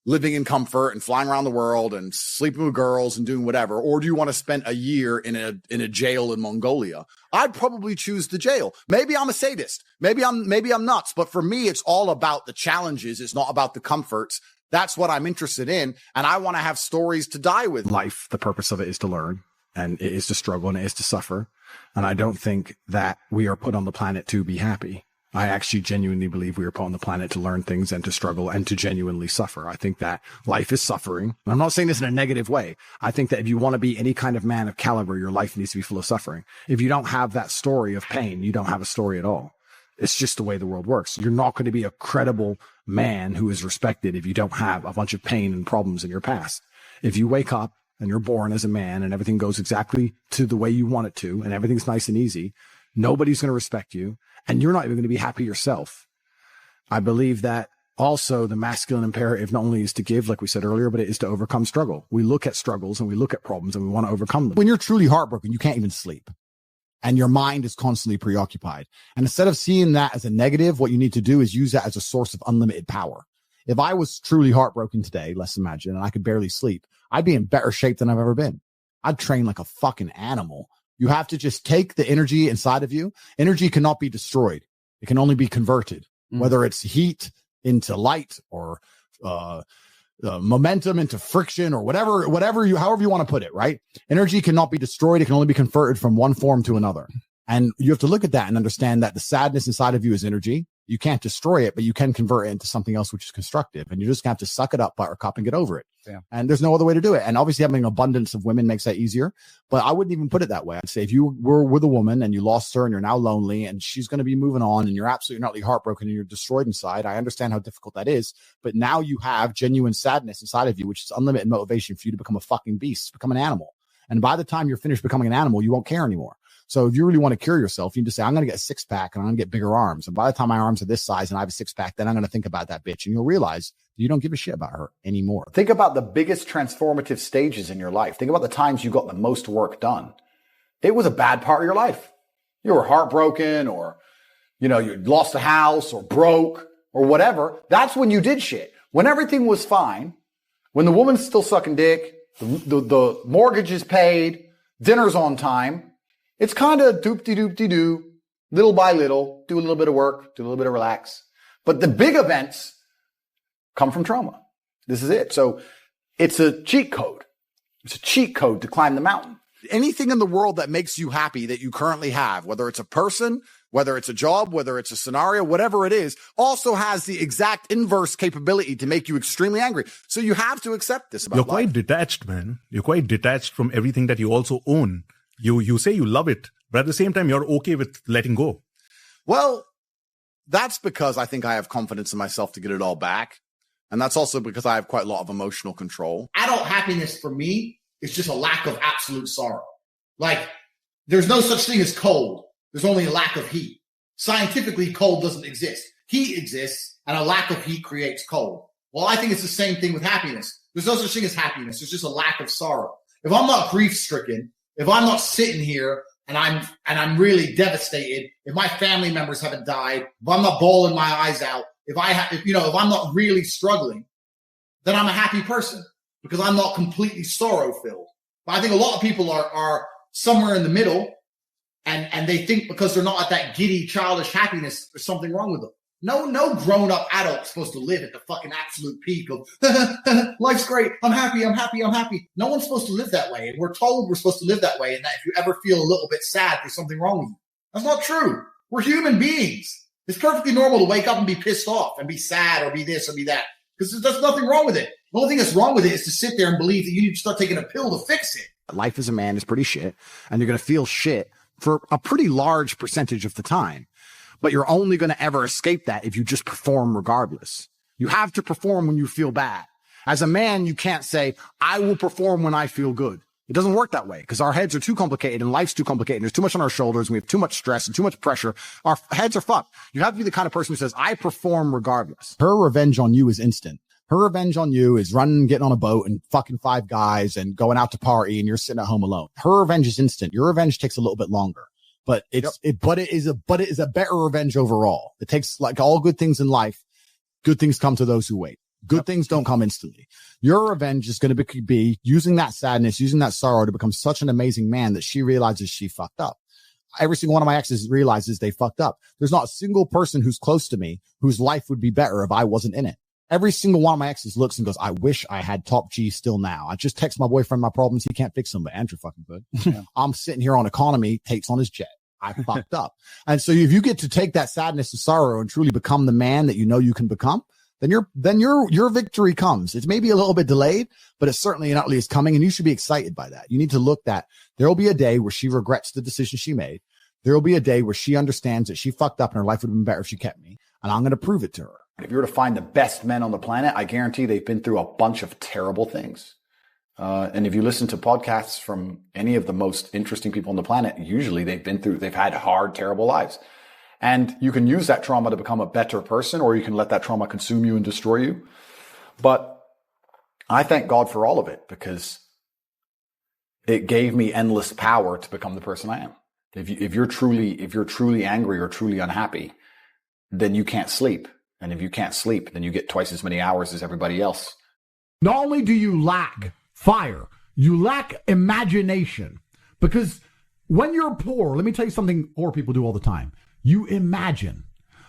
living in comfort and flying around the world and sleeping with girls and doing whatever, or do you want to spend a year in a jail in Mongolia? I'd probably choose the jail. Maybe I'm a sadist. Maybe I'm nuts. But for me, it's all about the challenges. It's not about the comforts. That's what I'm interested in. And I want to have stories to die with. Life, the purpose of it is to learn, and it is to struggle, and it is to suffer. And I don't think that we are put on the planet to be happy. I actually genuinely believe we are put on the planet to learn things and to struggle and to genuinely suffer. I think that life is suffering. I'm not saying this in a negative way. I think that if you want to be any kind of man of caliber, your life needs to be full of suffering. If you don't have that story of pain, you don't have a story at all. It's just the way the world works. You're not going to be a credible man who is respected if you don't have a bunch of pain and problems in your past. If you wake up and you're born as a man and everything goes exactly to the way you want it to, and everything's nice and easy, nobody's going to respect you. And you're not even going to be happy yourself. I believe that also the masculine imperative not only is to give, like we said earlier, but it is to overcome struggle. We look at struggles and we look at problems and we want to overcome them. When you're truly heartbroken, you can't even sleep. And your mind is constantly preoccupied. And instead of seeing that as a negative, what you need to do is use that as a source of unlimited power. If I was truly heartbroken today, let's imagine, and I could barely sleep, I'd be in better shape than I've ever been. I'd train like a fucking animal. You have to just take the energy inside of you. Energy cannot be destroyed. It can only be converted, whether it's heat into light or momentum into friction or however you want to put it, right? Energy cannot be destroyed. It can only be converted from one form to another. And you have to look at that and understand that the sadness inside of you is energy. You can't destroy it, but you can convert it into something else which is constructive. And you just have to suck it up, buttercup, and get over it. Yeah. And there's no other way to do it. And obviously having an abundance of women makes that easier. But I wouldn't even put it that way. I'd say if you were with a woman and you lost her and you're now lonely and she's going to be moving on and you're absolutely not heartbroken and you're destroyed inside, I understand how difficult that is. But now you have genuine sadness inside of you, which is unlimited motivation for you to become a fucking beast, become an animal. And by the time you're finished becoming an animal, you won't care anymore. So if you really want to cure yourself, you need to say, I'm going to get a six pack and I'm going to get bigger arms. And by the time my arms are this size and I have a six pack, then I'm going to think about that bitch. And you'll realize you don't give a shit about her anymore. Think about the biggest transformative stages in your life. Think about the times you got the most work done. It was a bad part of your life. You were heartbroken or, you lost a house or broke or whatever. That's when you did shit. When everything was fine, when the woman's still sucking dick, the mortgage is paid, dinner's on time, it's kind of doop-de-doop-de-doo, little by little, do a little bit of work, do a little bit of relax. But the big events come from trauma. This is it. So it's a cheat code. It's a cheat code to climb the mountain. Anything in the world that makes you happy that you currently have, whether it's a person, whether it's a job, whether it's a scenario, whatever it is, also has the exact inverse capability to make you extremely angry. So you have to accept this about You're life. quite detached, man. You're quite detached from everything that you also own. You say you love it, but at the same time, you're okay with letting go. Well, that's because I think I have confidence in myself to get it all back. And that's also because I have quite a lot of emotional control. Adult happiness for me is just a lack of absolute sorrow. Like, there's no such thing as cold. There's only a lack of heat. Scientifically, cold doesn't exist. Heat exists, and a lack of heat creates cold. Well, I think it's the same thing with happiness. There's no such thing as happiness. There's just a lack of sorrow. If I'm not grief-stricken, if I'm not sitting here and I'm really devastated, if my family members haven't died, if I'm not bawling my eyes out, if I'm not really struggling, then I'm a happy person because I'm not completely sorrow-filled. But I think a lot of people are somewhere in the middle, and they think because they're not at that giddy, childish happiness, there's something wrong with them. No grown-up adult's supposed to live at the fucking absolute peak of life's great, I'm happy. No one's supposed to live that way, and we're told we're supposed to live that way, and that if you ever feel a little bit sad, there's something wrong with you. That's not true. We're human beings. It's perfectly normal to wake up and be pissed off and be sad or be this or be that, because there's nothing wrong with it. The only thing that's wrong with it is to sit there and believe that you need to start taking a pill to fix it. Life as a man is pretty shit, and you're going to feel shit for a pretty large percentage of the time. But you're only going to ever escape that if you just perform regardless. You have to perform when you feel bad. As a man, you can't say, I will perform when I feel good. It doesn't work that way because our heads are too complicated and life's too complicated. There's too much on our shoulders and we have too much stress and too much pressure. Our heads are fucked. You have to be the kind of person who says, I perform regardless. Her revenge on you is instant. Her revenge on you is running, getting on a boat and fucking 5 guys and going out to party and you're sitting at home alone. Her revenge is instant. Your revenge takes a little bit longer. But it is a better revenge overall. It takes, like all good things in life, good things come to those who wait. Good things don't come instantly. Your revenge is going to be using that sadness, using that sorrow to become such an amazing man that she realizes she fucked up. Every single one of my exes realizes they fucked up. There's not a single person who's close to me whose life would be better if I wasn't in it. Every single one of my exes looks and goes, I wish I had top G still now. I just text my boyfriend my problems. He can't fix them, but Andrew fucking could. Yeah. I'm sitting here on economy, Tate's on his jet. I fucked up. And so if you get to take that sadness and sorrow and truly become the man that you know you can become, then your victory comes. It's maybe a little bit delayed, but it's certainly and utterly is coming. And you should be excited by that. You need to look that there will be a day where she regrets the decision she made. There will be a day where she understands that she fucked up and her life would have been better if she kept me. And I'm going to prove it to her. If you were to find the best men on the planet, I guarantee they've been through a bunch of terrible things. And if you listen to podcasts from any of the most interesting people on the planet, usually they've had hard, terrible lives. And you can use that trauma to become a better person, or you can let that trauma consume you and destroy you. But I thank God for all of it because it gave me endless power to become the person I am. If you're truly angry or truly unhappy, then you can't sleep. And if you can't sleep, then you get twice as many hours as everybody else. Not only do you lack fire, you lack imagination. Because when you're poor, let me tell you something poor people do all the time. You imagine.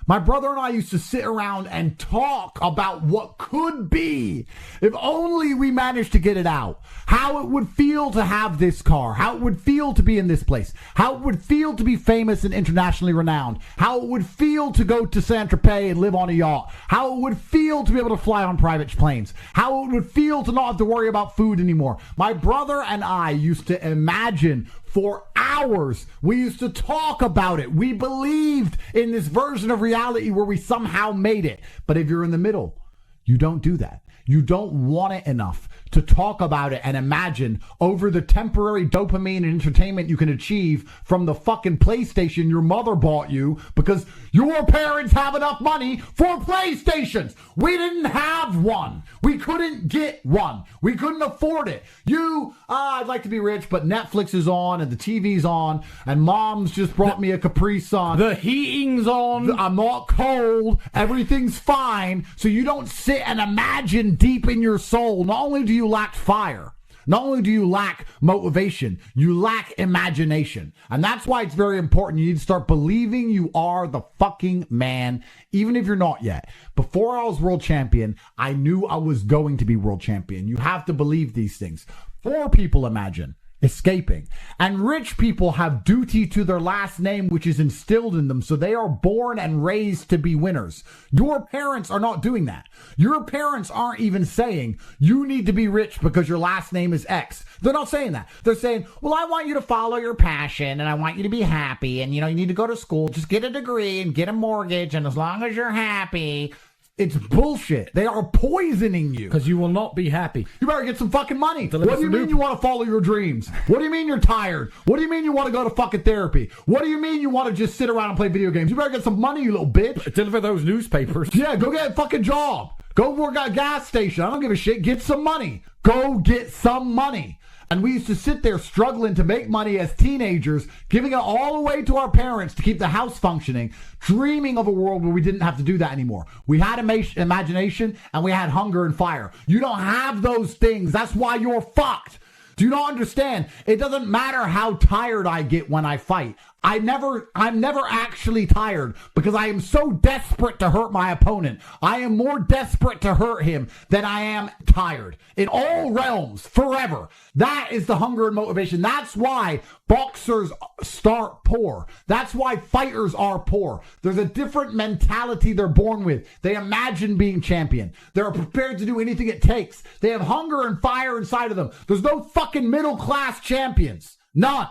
My brother and I used to sit around and talk about what could be if only we managed to get it out. How it would feel to have this car. How it would feel to be in this place. How it would feel to be famous and internationally renowned. How it would feel to go to Saint-Tropez and live on a yacht. How it would feel to be able to fly on private planes. How it would feel to not have to worry about food anymore. My brother and I used to imagine for hours. We used to talk about it. We believed in this version of reality where we somehow made it. But if you're in the middle, you don't do that. You don't want it enough to talk about it and imagine over the temporary dopamine and entertainment you can achieve from the fucking PlayStation your mother bought you because your parents have enough money for PlayStations. We didn't have one. We couldn't get one. We couldn't afford it. I'd like to be rich, but Netflix is on and the TV's on and mom's just brought me a Capri Sun. The heating's on. I'm not cold. Everything's fine. So you don't sit and imagine deep in your soul. Not only do you lack fire, not only do you lack motivation, you lack imagination. And that's why it's very important. You need to start believing you are the fucking man, even if you're not yet. Before I was world champion, I knew I was going to be world champion. You have to believe these things. 4 people imagine. escaping. And rich people have duty to their last name, which is instilled in them. So they are born and raised to be winners. Your parents are not doing that. Your parents aren't even saying you need to be rich because your last name is X. They're not saying that. They're saying, well, I want you to follow your passion and I want you to be happy. And, you need to go to school. Just get a degree and get a mortgage. And as long as you're happy, it's bullshit. They are poisoning you. Because you will not be happy. You better get some fucking money. What do you mean you want to follow your dreams? What do you mean you're tired? What do you mean you want to go to fucking therapy? What do you mean you want to just sit around and play video games? You better get some money, you little bitch. Deliver those newspapers. Yeah, go get a fucking job. Go work at a gas station. I don't give a shit. Get some money. Go get some money. And we used to sit there struggling to make money as teenagers, giving it all away to our parents to keep the house functioning, dreaming of a world where we didn't have to do that anymore. We had imagination and we had hunger and fire. You don't have those things. That's why you're fucked. Do you not understand? It doesn't matter how tired I get when I fight. I'm never actually tired because I am so desperate to hurt my opponent. I am more desperate to hurt him than I am tired. In all realms, forever. That is the hunger and motivation. That's why boxers start poor. That's why fighters are poor. There's a different mentality they're born with. They imagine being champion. They're prepared to do anything it takes. They have hunger and fire inside of them. There's no fucking middle class champions. None.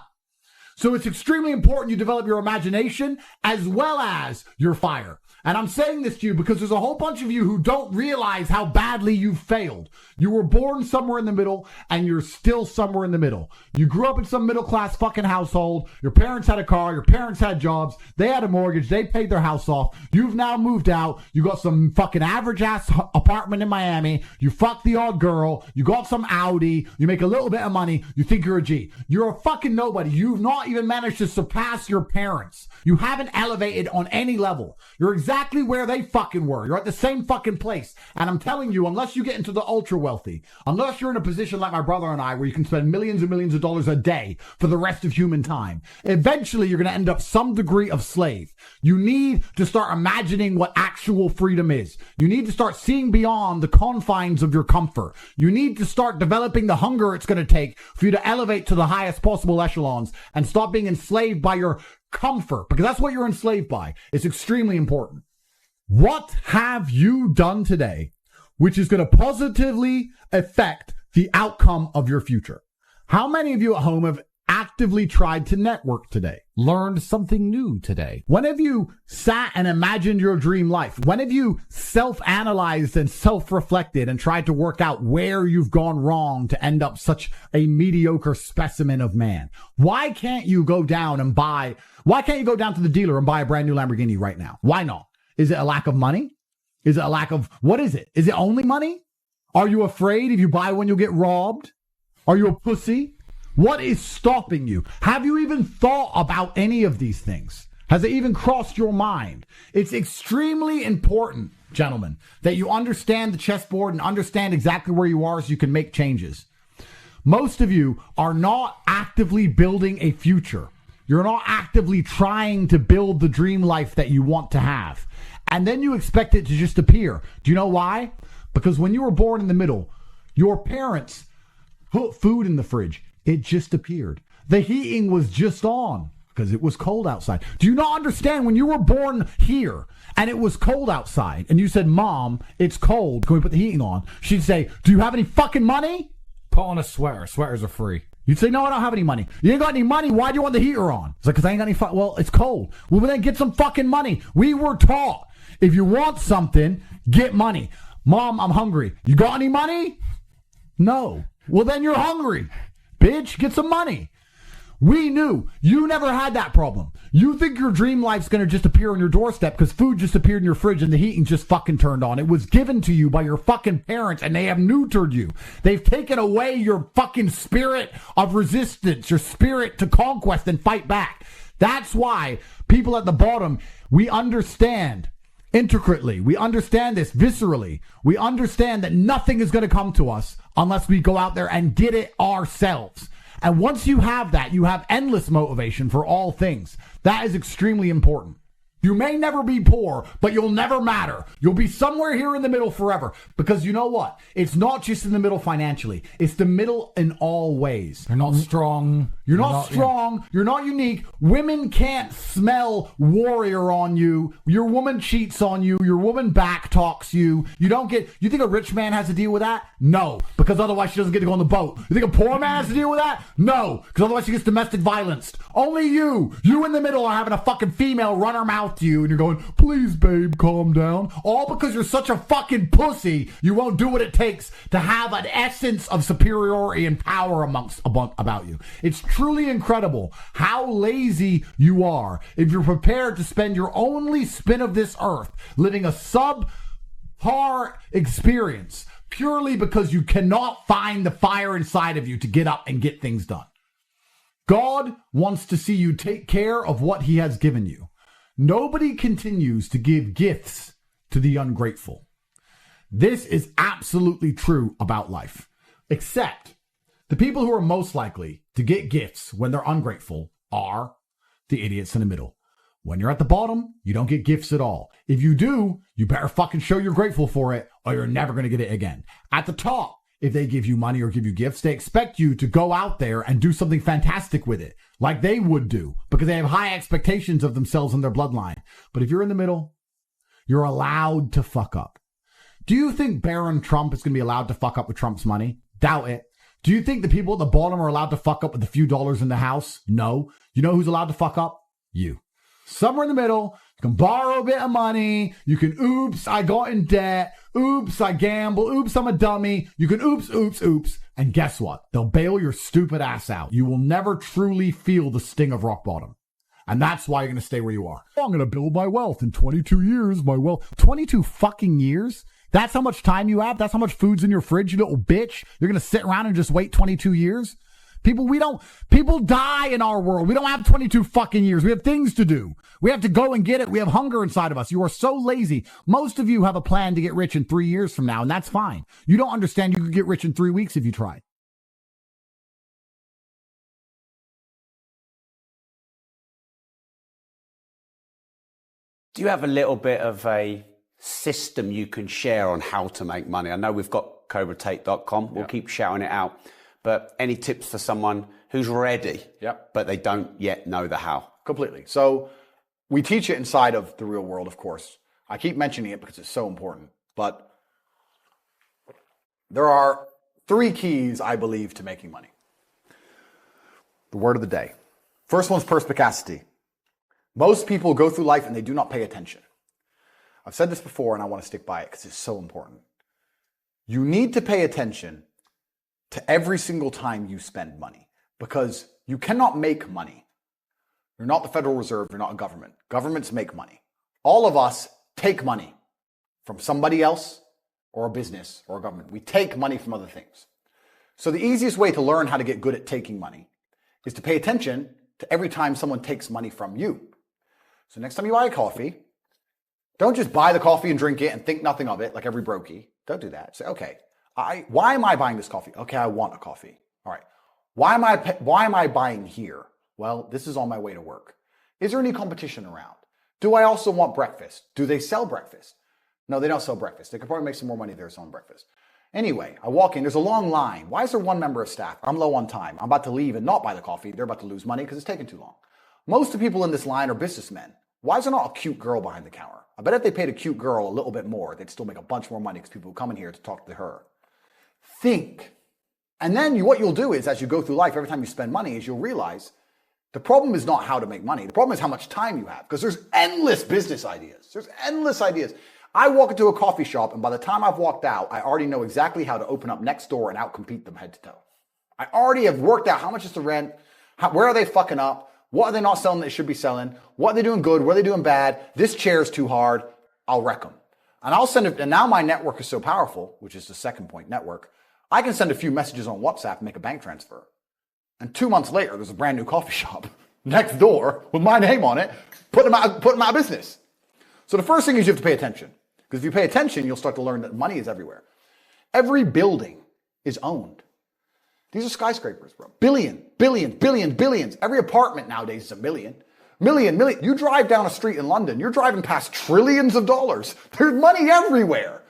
So it's extremely important you develop your imagination as well as your fire. And I'm saying this to you because there's a whole bunch of you who don't realize how badly you've failed. You were born somewhere in the middle and you're still somewhere in the middle. You grew up in some middle class fucking household. Your parents had a car. Your parents had jobs. They had a mortgage. They paid their house off. You've now moved out. You got some fucking average ass apartment in Miami. You fucked the odd girl. You got some Audi. You make a little bit of money. You think you're a G. You're a fucking nobody. You've not even managed to surpass your parents. You haven't elevated on any level. You're exactly where they fucking were. You're at the same fucking place. And I'm telling you, unless you get into the ultra wealthy, unless you're in a position like my brother and I, where you can spend millions and millions of dollars a day for the rest of human time, eventually you're going to end up some degree of slave. You need to start imagining what actual freedom is. You need to start seeing beyond the confines of your comfort. You need to start developing the hunger it's going to take for you to elevate to the highest possible echelons and stop being enslaved by your comfort, because that's what you're enslaved by. It's extremely important. What have you done today which is going to positively affect the outcome of your future? How many of you at home have actively tried to network today? Learned something new today? When have you sat and imagined your dream life? When have you self-analyzed and self-reflected and tried to work out where you've gone wrong to end up such a mediocre specimen of man? Why can't you go down to the dealer and buy a brand new Lamborghini right now? Why not? Is it a lack of money? Is it a lack of, what is it? Is it only money? Are you afraid if you buy one you'll get robbed? Are you a pussy? What is stopping you? Have you even thought about any of these things? Has it even crossed your mind? It's extremely important, gentlemen, that you understand the chessboard and understand exactly where you are so you can make changes. Most of you are not actively building a future. You're not actively trying to build the dream life that you want to have. And then you expect it to just appear. Do you know why? Because when you were born in the middle, your parents put food in the fridge. It just appeared. The heating was just on because it was cold outside. Do you not understand when you were born here and it was cold outside and you said, Mom, it's cold. Can we put the heating on? She'd say, do you have any fucking money? Put on a sweater. Sweaters are free. You'd say, no, I don't have any money. You ain't got any money. Why do you want the heater on? It's like, because I ain't got any well, it's cold. Well, then get some fucking money. We were taught, if you want something, get money. Mom, I'm hungry. You got any money? No. Well, then you're hungry. Bitch, get some money. We knew. You never had that problem. You think your dream life's going to just appear on your doorstep because food just appeared in your fridge and the heating just fucking turned on. It was given to you by your fucking parents and they have neutered you. They've taken away your fucking spirit of resistance, your spirit to conquest and fight back. That's why people at the bottom, we understand intricately. We understand this viscerally. We understand that nothing is going to come to us unless we go out there and get it ourselves. And once you have that, you have endless motivation for all things. That is extremely important. You may never be poor, but you'll never matter. You'll be somewhere here in the middle forever. Because you know what? It's not just in the middle financially. It's the middle in all ways. You're not strong. You're not strong. You're not unique. Women can't smell warrior on you. Your woman cheats on you. Your woman back talks you. You think a rich man has to deal with that? No. Because otherwise she doesn't get to go on the boat. You think a poor man has to deal with that? No. Because otherwise she gets domestic violenced. Only you in the middle are having a fucking female run her mouth to you and you're going, please babe, calm down. All because you're such a fucking pussy, you won't do what it takes to have an essence of superiority and power about you. It's truly incredible how lazy you are if you're prepared to spend your only spin of this earth living a subpar experience purely because you cannot find the fire inside of you to get up and get things done. God wants to see you take care of what he has given you. Nobody continues to give gifts to the ungrateful. This is absolutely true about life, except the people who are most likely to get gifts when they're ungrateful are the idiots in the middle. When you're at the bottom, you don't get gifts at all. If you do, you better fucking show you're grateful for it or you're never going to get it again. At the top, if they give you money or give you gifts, they expect you to go out there and do something fantastic with it, like they would do, because they have high expectations of themselves and their bloodline. But if you're in the middle, you're allowed to fuck up. Do you think Barron Trump is going to be allowed to fuck up with Trump's money? Doubt it. Do you think the people at the bottom are allowed to fuck up with the few dollars in the house? No. You know who's allowed to fuck up? You. Somewhere in the middle, you can borrow a bit of money. You can, oops, I got in debt. Oops, I gamble. Oops, I'm a dummy. You can oops. And guess what? They'll bail your stupid ass out. You will never truly feel the sting of rock bottom. And that's why you're going to stay where you are. I'm going to build my wealth in 22 years. 22 fucking years? That's how much time you have? That's how much food's in your fridge, you little bitch? You're going to sit around and just wait 22 years? People die in our world. We don't have 22 fucking years. We have things to do. We have to go and get it. We have hunger inside of us. You are so lazy. Most of you have a plan to get rich in 3 years from now, and that's fine. You don't understand you could get rich in 3 weeks if you tried. Do you have a little bit of a system you can share on how to make money? I know we've got cobratate.com. We'll keep shouting it out. But any tips for someone who's ready, but they don't yet know the how? Completely. So we teach it inside of the real world, of course. I keep mentioning it because it's so important. But there are 3 keys, I believe, to making money. The word of the day. First one's perspicacity. Most people go through life and they do not pay attention. I've said this before and I want to stick by it because it's so important. You need to pay attention to every single time you spend money because you cannot make money. You're not the Federal Reserve. You're not a government. Governments make money. All of us take money from somebody else or a business or a government. We take money from other things. So the easiest way to learn how to get good at taking money is to pay attention to every time someone takes money from you. So next time you buy a coffee, don't just buy the coffee and drink it and think nothing of it like every brokey. Don't do that. Say, okay, why am I buying this coffee? Okay, I want a coffee. All right. Why am I buying here? Well, this is on my way to work. Is there any competition around? Do I also want breakfast? Do they sell breakfast? No, they don't sell breakfast. They could probably make some more money if they're selling breakfast. Anyway, I walk in, there's a long line. Why is there one member of staff? I'm low on time. I'm about to leave and not buy the coffee. They're about to lose money because it's taking too long. Most of the people in this line are businessmen. Why is there not a cute girl behind the counter? I bet if they paid a cute girl a little bit more, they'd still make a bunch more money because people come in here to talk to her. Think. And then what you'll do is, as you go through life, every time you spend money, is you'll realize the problem is not how to make money. The problem is how much time you have, because there's endless business ideas. There's endless ideas. I walk into a coffee shop, and by the time I've walked out, I already know exactly how to open up next door and outcompete them head to toe. I already have worked out how much is the rent, where are they fucking up, what are they not selling that they should be selling, what are they doing good, what are they doing bad, this chair's too hard, I'll wreck them. And I'll send it, and now my network is so powerful, which is the second point, network, I can send a few messages on WhatsApp and make a bank transfer. And 2 months later, there's a brand new coffee shop next door with my name on it, put them out of business. So the first thing is you have to pay attention. Because if you pay attention, you'll start to learn that money is everywhere. Every building is owned. These are skyscrapers, bro. Billions. Every apartment nowadays is $1 million. Million. You drive down a street in London, you're driving past trillions of dollars. There's money everywhere.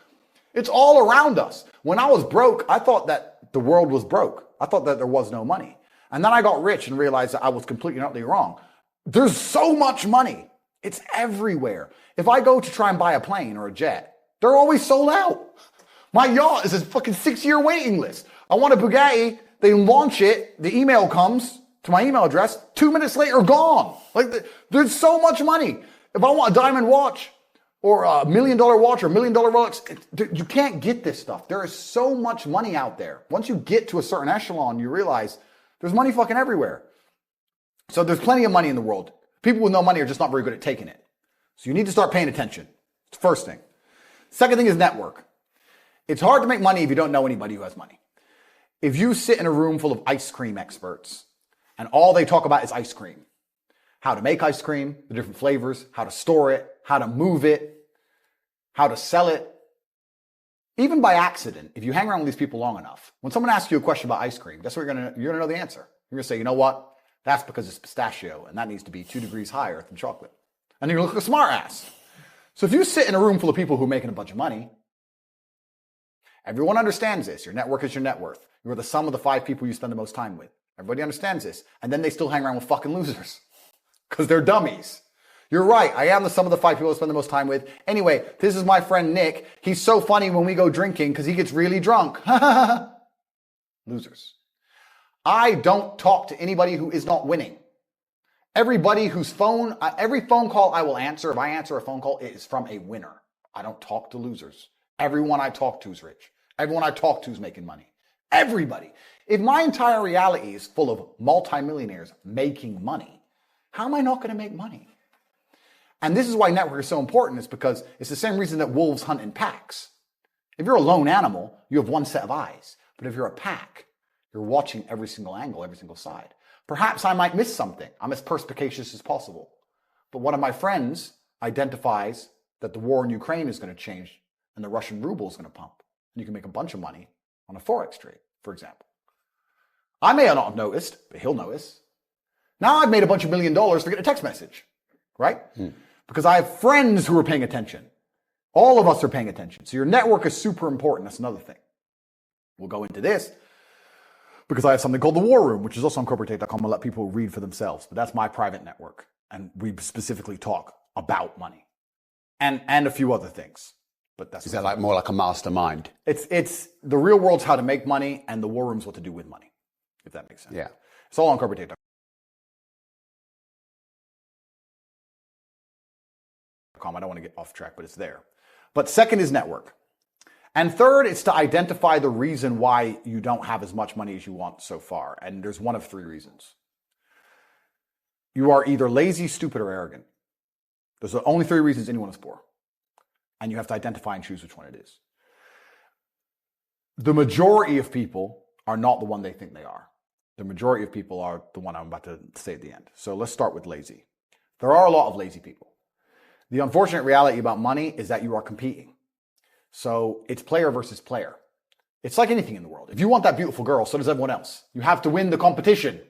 It's all around us. When I was broke, I thought that the world was broke. I thought that there was no money. And then I got rich and realized that I was completely and utterly wrong. There's so much money. It's everywhere. If I go to try and buy a plane or a jet, they're always sold out. My yacht is a fucking 6-year waiting list. I want a Bugatti. They launch it. The email comes to my email address. 2 minutes later, gone. Like, there's so much money. If I want a diamond watch or a $1 million watch or $1 million Rolex, you can't get this stuff. There is so much money out there. Once you get to a certain echelon, you realize there's money fucking everywhere. So there's plenty of money in the world. People with no money are just not very good at taking it. So you need to start paying attention. It's the first thing. Second thing is network. It's hard to make money if you don't know anybody who has money. If you sit in a room full of ice cream experts and all they talk about is ice cream, how to make ice cream, the different flavors, how to store it, how to move it, how to sell it, even by accident, if you hang around with these people long enough, when someone asks you a question about ice cream, guess what you're gonna know the answer. You're gonna say, you know what? That's because it's pistachio and that needs to be 2 degrees higher than chocolate. And you're gonna look like a smart ass. So if you sit in a room full of people who are making a bunch of money, everyone understands this. Your network is your net worth. You're the sum of the 5 people you spend the most time with. Everybody understands this. And then they still hang around with fucking losers because they're dummies. You're right. I am the sum of the 5 people I spend the most time with. Anyway, this is my friend Nick. He's so funny when we go drinking because he gets really drunk. Losers. I don't talk to anybody who is not winning. Every phone call I will answer, if I answer a phone call, it is from a winner. I don't talk to losers. Everyone I talk to is rich. Everyone I talk to is making money. Everybody. If my entire reality is full of multimillionaires making money, how am I not going to make money? And this is why network is so important, is because it's the same reason that wolves hunt in packs. If you're a lone animal, you have one set of eyes. But if you're a pack, you're watching every single angle, every single side. Perhaps I might miss something. I'm as perspicacious as possible. But one of my friends identifies that the war in Ukraine is going to change and the Russian ruble is going to pump. And you can make a bunch of money on a Forex trade, for example. I may not have noticed, but he'll notice. Now I've made a bunch of $1 million for getting a text message, right? Because I have friends who are paying attention. All of us are paying attention. So your network is super important. That's another thing. We'll go into this because I have something called the War Room, which is also on corporatate.com. I'll let people read for themselves, but that's my private network. And we specifically talk about money and a few other things. But that's is that like more like a mastermind? It's the real world's how to make money, and the War Room's what to do with money, if that makes sense. Yeah. It's all on corporatate.com. I don't want to get off track, but it's there. But second is network. And third, it's to identify the reason why you don't have as much money as you want so far. And there's one of 3 reasons. You are either lazy, stupid, or arrogant. Those are the only 3 reasons anyone is poor. And you have to identify and choose which one it is. The majority of people are not the one they think they are. The majority of people are the one I'm about to say at the end. So let's start with lazy. There are a lot of lazy people. The unfortunate reality about money is that you are competing. So it's player versus player. It's like anything in the world. If you want that beautiful girl, so does everyone else. You have to win the competition.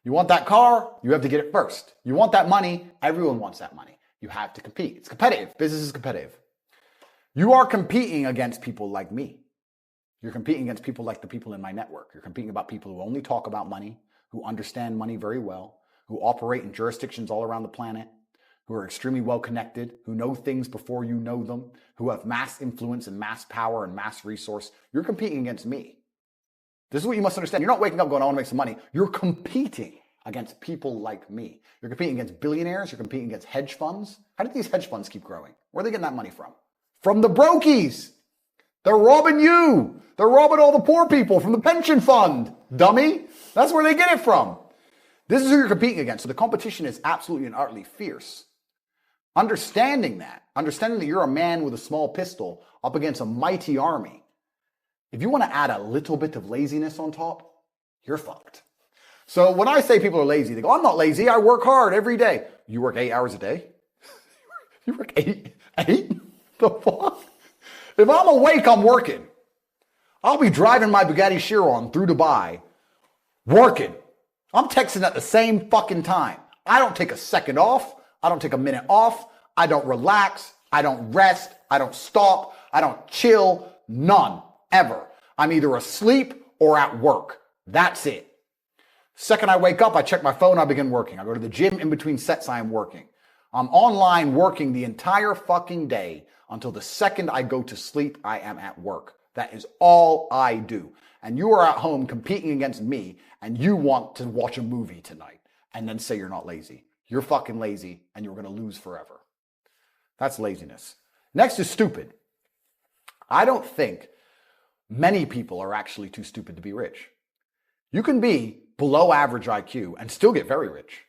You want that car, you have to get it first. You want that money, everyone wants that money. You have to compete. It's competitive. Business is competitive. You are competing against people like me. You're competing against people like the people in my network. You're competing about people who only talk about money, who understand money very well, who operate in jurisdictions all around the planet, who are extremely well connected, who know things before you know them, who have mass influence and mass power and mass resource. You're competing against me. This is what you must understand. You're not waking up going, I want to make some money. You're competing against people like me. You're competing against billionaires. You're competing against hedge funds. How did these hedge funds keep growing? Where are they getting that money from? From the brokies. They're robbing you. They're robbing all the poor people from the pension fund. Dummy. That's where they get it from. This is who you're competing against. So the competition is absolutely and utterly fierce. Understanding that you're a man with a small pistol up against a mighty army. If you want to add a little bit of laziness on top, you're fucked. So when I say people are lazy, they go, I'm not lazy. I work hard every day. You work 8 hours a day? You work 8? The fuck? If I'm awake, I'm working. I'll be driving my Bugatti Chiron through Dubai, working. I'm texting at the same fucking time. I don't take a second off. I don't take a minute off. I don't relax. I don't rest. I don't stop. I don't chill. None. Ever. I'm either asleep or at work. That's it. Second I wake up, I check my phone, I begin working. I go to the gym in between sets, I am working. I'm online working the entire fucking day until the second I go to sleep, I am at work. That is all I do. And you are at home competing against me and you want to watch a movie tonight and then say you're not lazy. You're fucking lazy and you're going to lose forever. That's laziness. Next is stupid. I don't think many people are actually too stupid to be rich. You can be below average IQ and still get very rich.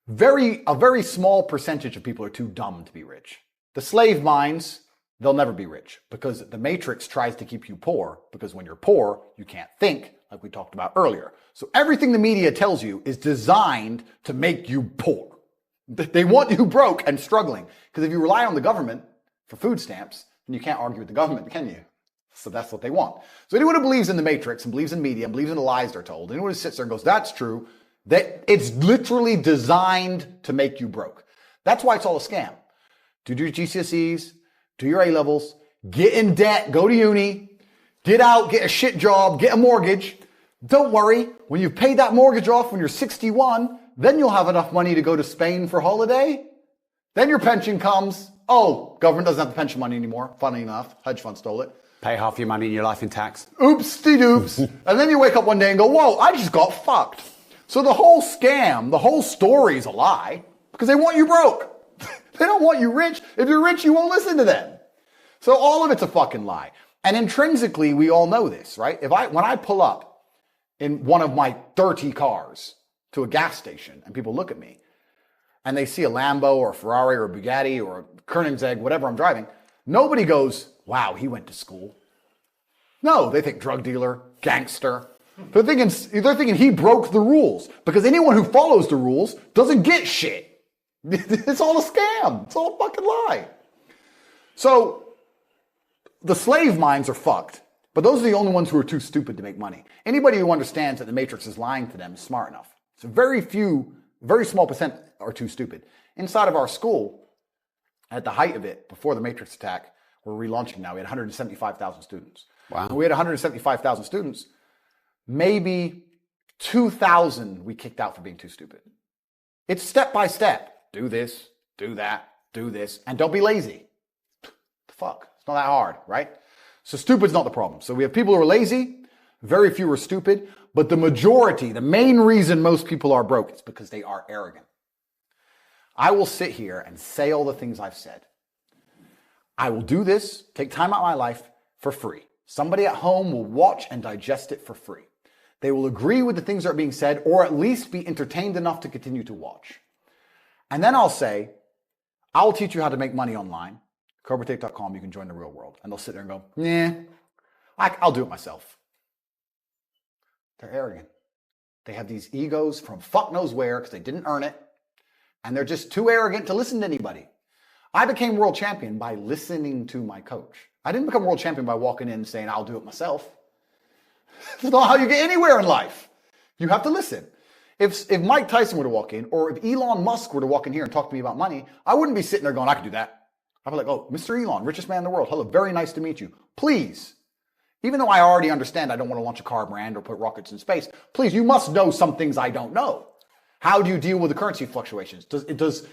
A very small percentage of people are too dumb to be rich. The slave minds, they'll never be rich because the matrix tries to keep you poor because when you're poor, you can't think like we talked about earlier. So everything the media tells you is designed to make you poor. They want you broke and struggling because if you rely on the government for food stamps, then you can't argue with the government, can you? So that's what they want. So anyone who believes in the matrix and believes in media and believes in the lies they're told, anyone who sits there and goes, that's true, that it's literally designed to make you broke. That's why it's all a scam. Do your GCSEs, do your A-levels, get in debt, go to uni, get out, get a shit job, get a mortgage. Don't worry, when you've paid that mortgage off when you're 61, then you'll have enough money to go to Spain for holiday. Then your pension comes. Oh, government doesn't have the pension money anymore. Funny enough, hedge fund stole it. Pay half your money in your life in tax. Oops-de-doops. And then you wake up one day and go, whoa, I just got fucked. So the whole scam, the whole story is a lie because they want you broke. They don't want you rich. If you're rich, you won't listen to them. So all of it's a fucking lie. And intrinsically, we all know this, right? When I pull up in one of my 30 cars to a gas station and people look at me and they see a Lambo or a Ferrari or a Bugatti or a Koenigsegg, whatever I'm driving, nobody goes, wow, he went to school. No, they think drug dealer, gangster. They're thinking he broke the rules because anyone who follows the rules doesn't get shit. It's all a scam. It's all a fucking lie. So the slave minds are fucked, but those are the only ones who are too stupid to make money. Anybody who understands that the matrix is lying to them is smart enough. So very small percent are too stupid. Inside of our school, at the height of it, before the matrix attack, we're relaunching now. We had 175,000 students. Wow. When we had 175,000 students, maybe 2,000 we kicked out for being too stupid. It's step by step. Do this, do that, do this, and don't be lazy. The fuck? It's not that hard, right? So stupid's not the problem. So we have people who are lazy, very few are stupid, but the majority, the main reason most people are broke is because they are arrogant. I will sit here and say all the things I've said. I will do this, take time out of my life for free. Somebody at home will watch and digest it for free. They will agree with the things that are being said or at least be entertained enough to continue to watch. And then I'll say, I'll teach you how to make money online. CobraTate.com, you can join the real world. And they'll sit there and go, nah, I'll do it myself. They're arrogant. They have these egos from fuck knows where because they didn't earn it. And they're just too arrogant to listen to anybody. I became world champion by listening to my coach. I didn't become world champion by walking in and saying, I'll do it myself. That's not how you get anywhere in life. You have to listen. If Mike Tyson were to walk in, or if Elon Musk were to walk in here and talk to me about money, I wouldn't be sitting there going, I could do that. I'd be like, oh, Mr. Elon, richest man in the world. Hello, very nice to meet you. Please, even though I already understand I don't want to launch a car brand or put rockets in space, please, you must know some things I don't know. How do you deal with the currency fluctuations? Does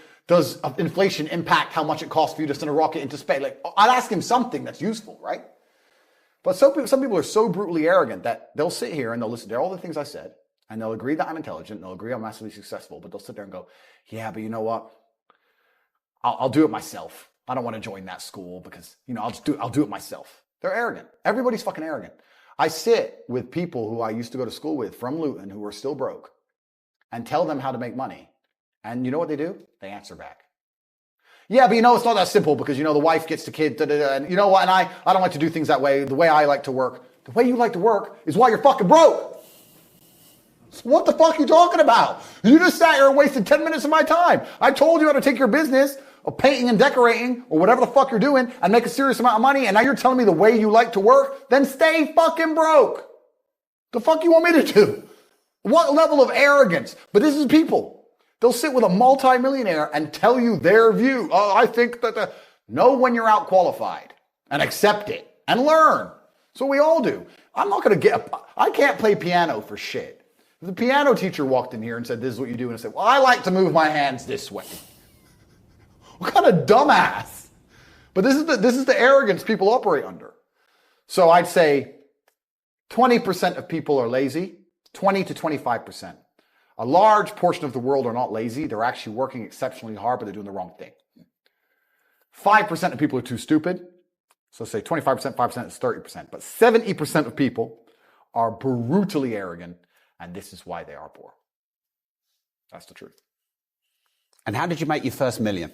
inflation impact how much it costs for you to send a rocket into space? Like, I'd ask him something that's useful, right? But some people are so brutally arrogant that they'll sit here and they'll listen to all the things I said, and they'll agree that I'm intelligent, they'll agree I'm massively successful, but they'll sit there and go, yeah, but you know what? I'll do it myself. I don't want to join that school because, I'll do it myself. They're arrogant. Everybody's fucking arrogant. I sit with people who I used to go to school with from Luton who are still broke and tell them how to make money. And you know what they do? They answer back. Yeah, but it's not that simple because, the wife gets the kid, and you know what? And I don't like to do things that way. The way I like to work. The way you like to work is why you're fucking broke. So what the fuck are you talking about? You just sat here and wasted 10 minutes of my time. I told you how to take your business of painting and decorating or whatever the fuck you're doing and make a serious amount of money, and now you're telling me the way you like to work? Then stay fucking broke. The fuck you want me to do? What level of arrogance? But this is people. They'll sit with a multimillionaire and tell you their view. Oh, I think that know when you're out qualified and accept it and learn. So we all do. I'm not going to I can't play piano for shit. If the piano teacher walked in here and said, this is what you do, and I said, well, I like to move my hands this way. What kind of dumbass? But this is the arrogance people operate under. So I'd say 20% of people are lazy, 20 to 25%. A large portion of the world are not lazy. They're actually working exceptionally hard, but they're doing the wrong thing. 5% of people are too stupid. So say 25%, 5% is 30%. But 70% of people are brutally arrogant, and this is why they are poor. That's the truth. And how did you make your first million?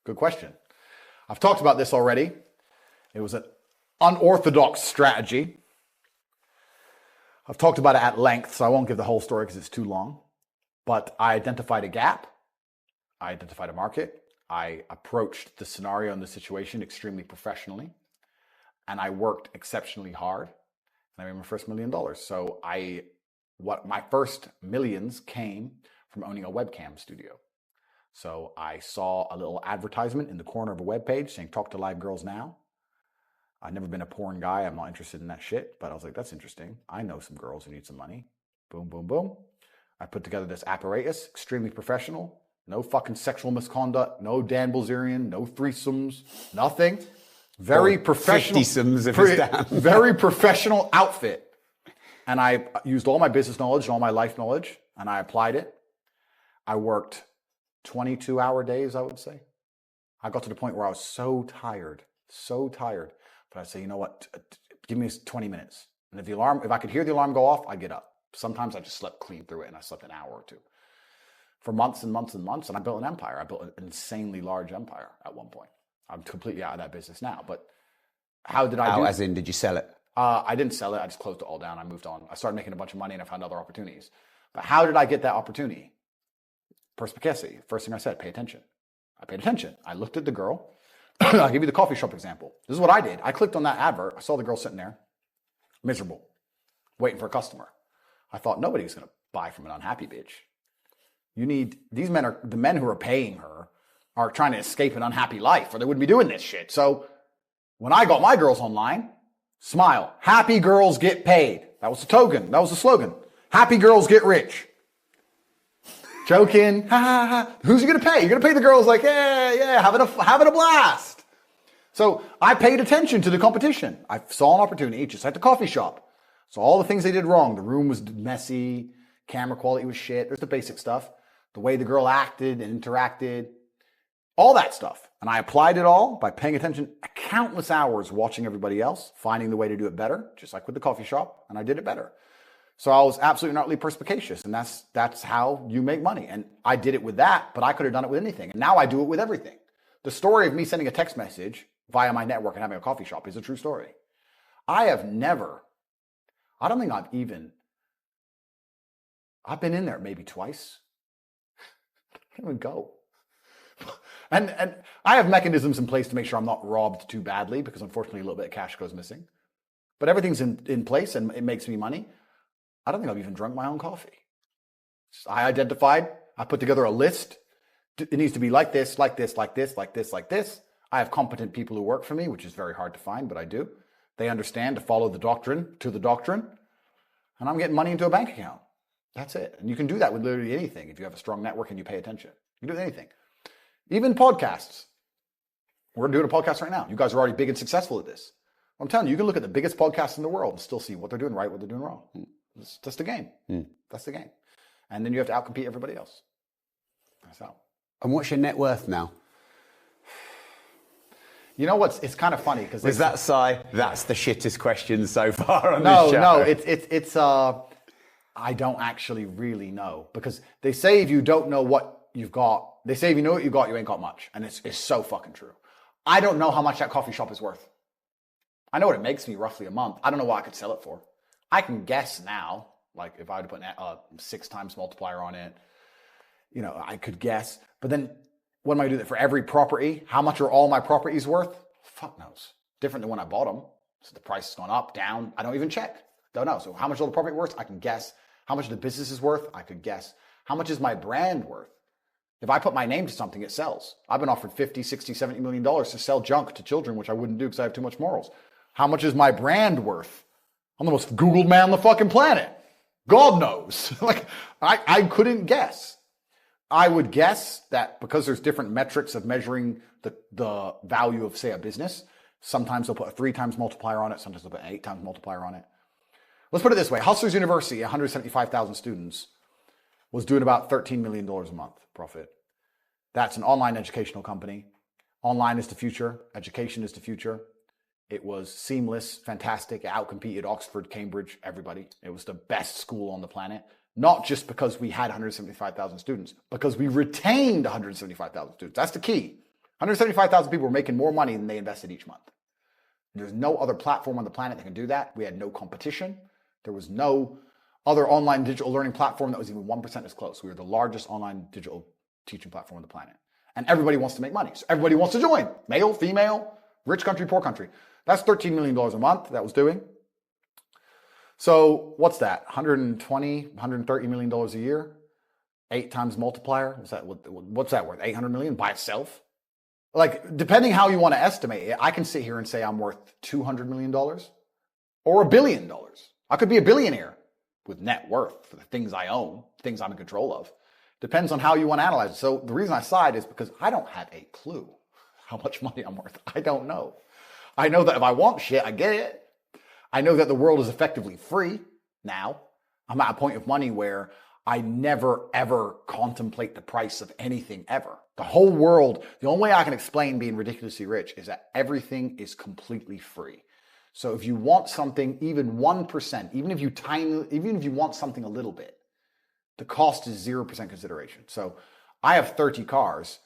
Good question. I've talked about this already. It was an unorthodox strategy. I've talked about it at length, so I won't give the whole story because it's too long. But I identified a gap. I identified a market. I approached the scenario and the situation extremely professionally. And I worked exceptionally hard. And I made my first $1 million. So my first millions came from owning a webcam studio. So I saw a little advertisement in the corner of a web page saying, talk to live girls now. I've never been a porn guy. I'm not interested in that shit. But I was like, that's interesting. I know some girls who need some money. Boom, boom, boom. I put together this apparatus, extremely professional. No fucking sexual misconduct. No Dan Bilzerian. No threesomes. Nothing. Very professional. 50-somes if it's down. Very professional outfit. And I used all my business knowledge and all my life knowledge, and I applied it. I worked 22-hour days, I would say. I got to the point where I was so tired. But I'd say, you know what? Give me 20 minutes. And if I could hear the alarm go off, I'd get up. Sometimes I just slept clean through it, and I slept an hour or two. For months and months and months, and I built an empire. I built an insanely large empire at one point. I'm completely out of that business now. But how did I do it? As in, did you sell it? I didn't sell it. I just closed it all down. I moved on. I started making a bunch of money, and I found other opportunities. But how did I get that opportunity? Perspicacity. First thing I said, pay attention. I paid attention. I looked at the girl. I'll give you the coffee shop example. This is what I did. I clicked on that advert. I saw the girl sitting there, miserable, waiting for a customer. I thought nobody's going to buy from an unhappy bitch. The men who are paying her are trying to escape an unhappy life, or they wouldn't be doing this shit. So when I got my girls online, smile. Happy girls get paid. That was the token. That was the slogan. Happy girls get rich. Joking. Ha ha ha. Who's you going to pay? You're going to pay the girls like, yeah, having a blast. So I paid attention to the competition. I saw an opportunity just like the coffee shop. So all the things they did wrong. The room was messy. Camera quality was shit. There's the basic stuff. The way the girl acted and interacted. All that stuff. And I applied it all by paying attention countless hours watching everybody else, finding the way to do it better, just like with the coffee shop, and I did it better. So I was absolutely and utterly perspicacious, and that's how you make money. And I did it with that, but I could have done it with anything. And now I do it with everything. The story of me sending a text message via my network and having a coffee shop is a true story. I've been in there maybe twice. I don't even go. And I have mechanisms in place to make sure I'm not robbed too badly, because unfortunately a little bit of cash goes missing. But everything's in place and it makes me money. I don't think I've even drunk my own coffee. I identified, I put together a list. It needs to be like this, like this, like this, like this, like this. I have competent people who work for me, which is very hard to find, but I do. They understand to follow the doctrine to the doctrine. And I'm getting money into a bank account. That's it. And you can do that with literally anything if you have a strong network and you pay attention. You can do anything. Even podcasts. We're doing a podcast right now. You guys are already big and successful at this. I'm telling you, you can look at the biggest podcasts in the world and still see what they're doing right, what they're doing wrong. That's the game. That's the game. And then you have to outcompete everybody else. That's how. And what's your net worth now? You know what's? It's kind of funny because was that sigh? That's the shittest question so far on this show. No. It's I don't actually really know, because they say if you don't know what you've got, they say if you know what you got, you ain't got much, and it's so fucking true. I don't know how much that coffee shop is worth. I know what it makes me roughly a month. I don't know what I could sell it for. I can guess now, like if I were to put a 6 times multiplier on it, I could guess. But then what am I doing for every property? How much are all my properties worth? Fuck knows. Different than when I bought them. So the price has gone up, down. I don't even check. Don't know. So how much all the property worth? I can guess. How much the business is worth? I could guess. How much is my brand worth? If I put my name to something, it sells. I've been offered $50, $60, $70 million to sell junk to children, which I wouldn't do because I have too much morals. How much is my brand worth? I'm the most Googled man on the fucking planet. God knows. Like, I couldn't guess. I would guess that because there's different metrics of measuring the value of, say, a business, sometimes they'll put a 3 times multiplier on it, sometimes they'll put an 8 times multiplier on it. Let's put it this way. Hustlers University, 175,000 students, was doing about $13 million a month profit. That's an online educational company. Online is the future. Education is the future. It was seamless, fantastic. It outcompeted Oxford, Cambridge, everybody. It was the best school on the planet. Not just because we had 175,000 students, because we retained 175,000 students. That's the key. 175,000 people were making more money than they invested each month. There's no other platform on the planet that can do that. We had no competition. There was no other online digital learning platform that was even 1% as close. We were the largest online digital teaching platform on the planet. And everybody wants to make money. So everybody wants to join. Male, female, rich country, poor country. That's $13 million a month that was doing. So what's that? $120, $130 million a year? 8 times multiplier? What's that worth? 800 million by itself? Like, depending how you want to estimate it, I can sit here and say I'm worth $200 million or $1 billion. I could be a billionaire with net worth for the things I own, things I'm in control of. Depends on how you want to analyze it. So the reason I side is because I don't have a clue how much money I'm worth. I don't know. I know that if I want shit, I get it. I know that the world is effectively free now. I'm at a point of money where I never, ever contemplate the price of anything ever. The whole world, the only way I can explain being ridiculously rich is that everything is completely free. So if you want something, even 1%, even if you want something a little bit, the cost is 0% consideration. So I have 30 cars.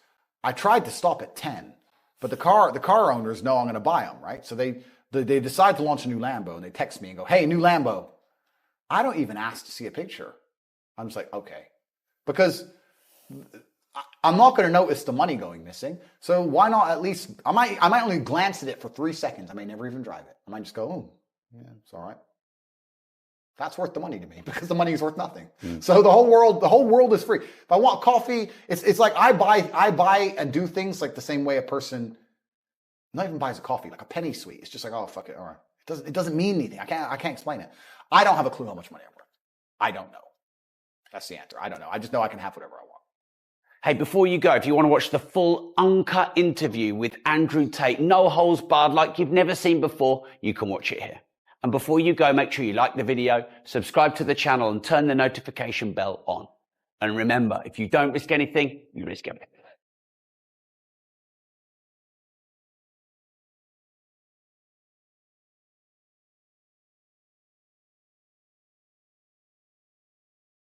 I tried to stop at 10, but the car owners know I'm going to buy them, right? So they decide to launch a new Lambo and they text me and go, hey, new Lambo. I don't even ask to see a picture. I'm just like, okay. Because I'm not going to notice the money going missing. So why not at least, I might only glance at it for 3 seconds. I may never even drive it. I might just go, oh, yeah, it's all right. That's worth the money to me because the money is worth nothing. So the whole world is free. If I want coffee, it's like I buy and do things like the same way a person not even buys a coffee, like a penny sweet. It's just like, oh, fuck it. All right. It doesn't mean anything. I can't explain it. I don't have a clue how much money I'm worth. I don't know. That's the answer. I don't know. I just know I can have whatever I want. Hey, before you go, if you want to watch the full uncut interview with Andrew Tate, no holes barred like you've never seen before, you can watch it here. And before you go, make sure you like the video, subscribe to the channel and turn the notification bell on. And remember, if you don't risk anything, you risk everything.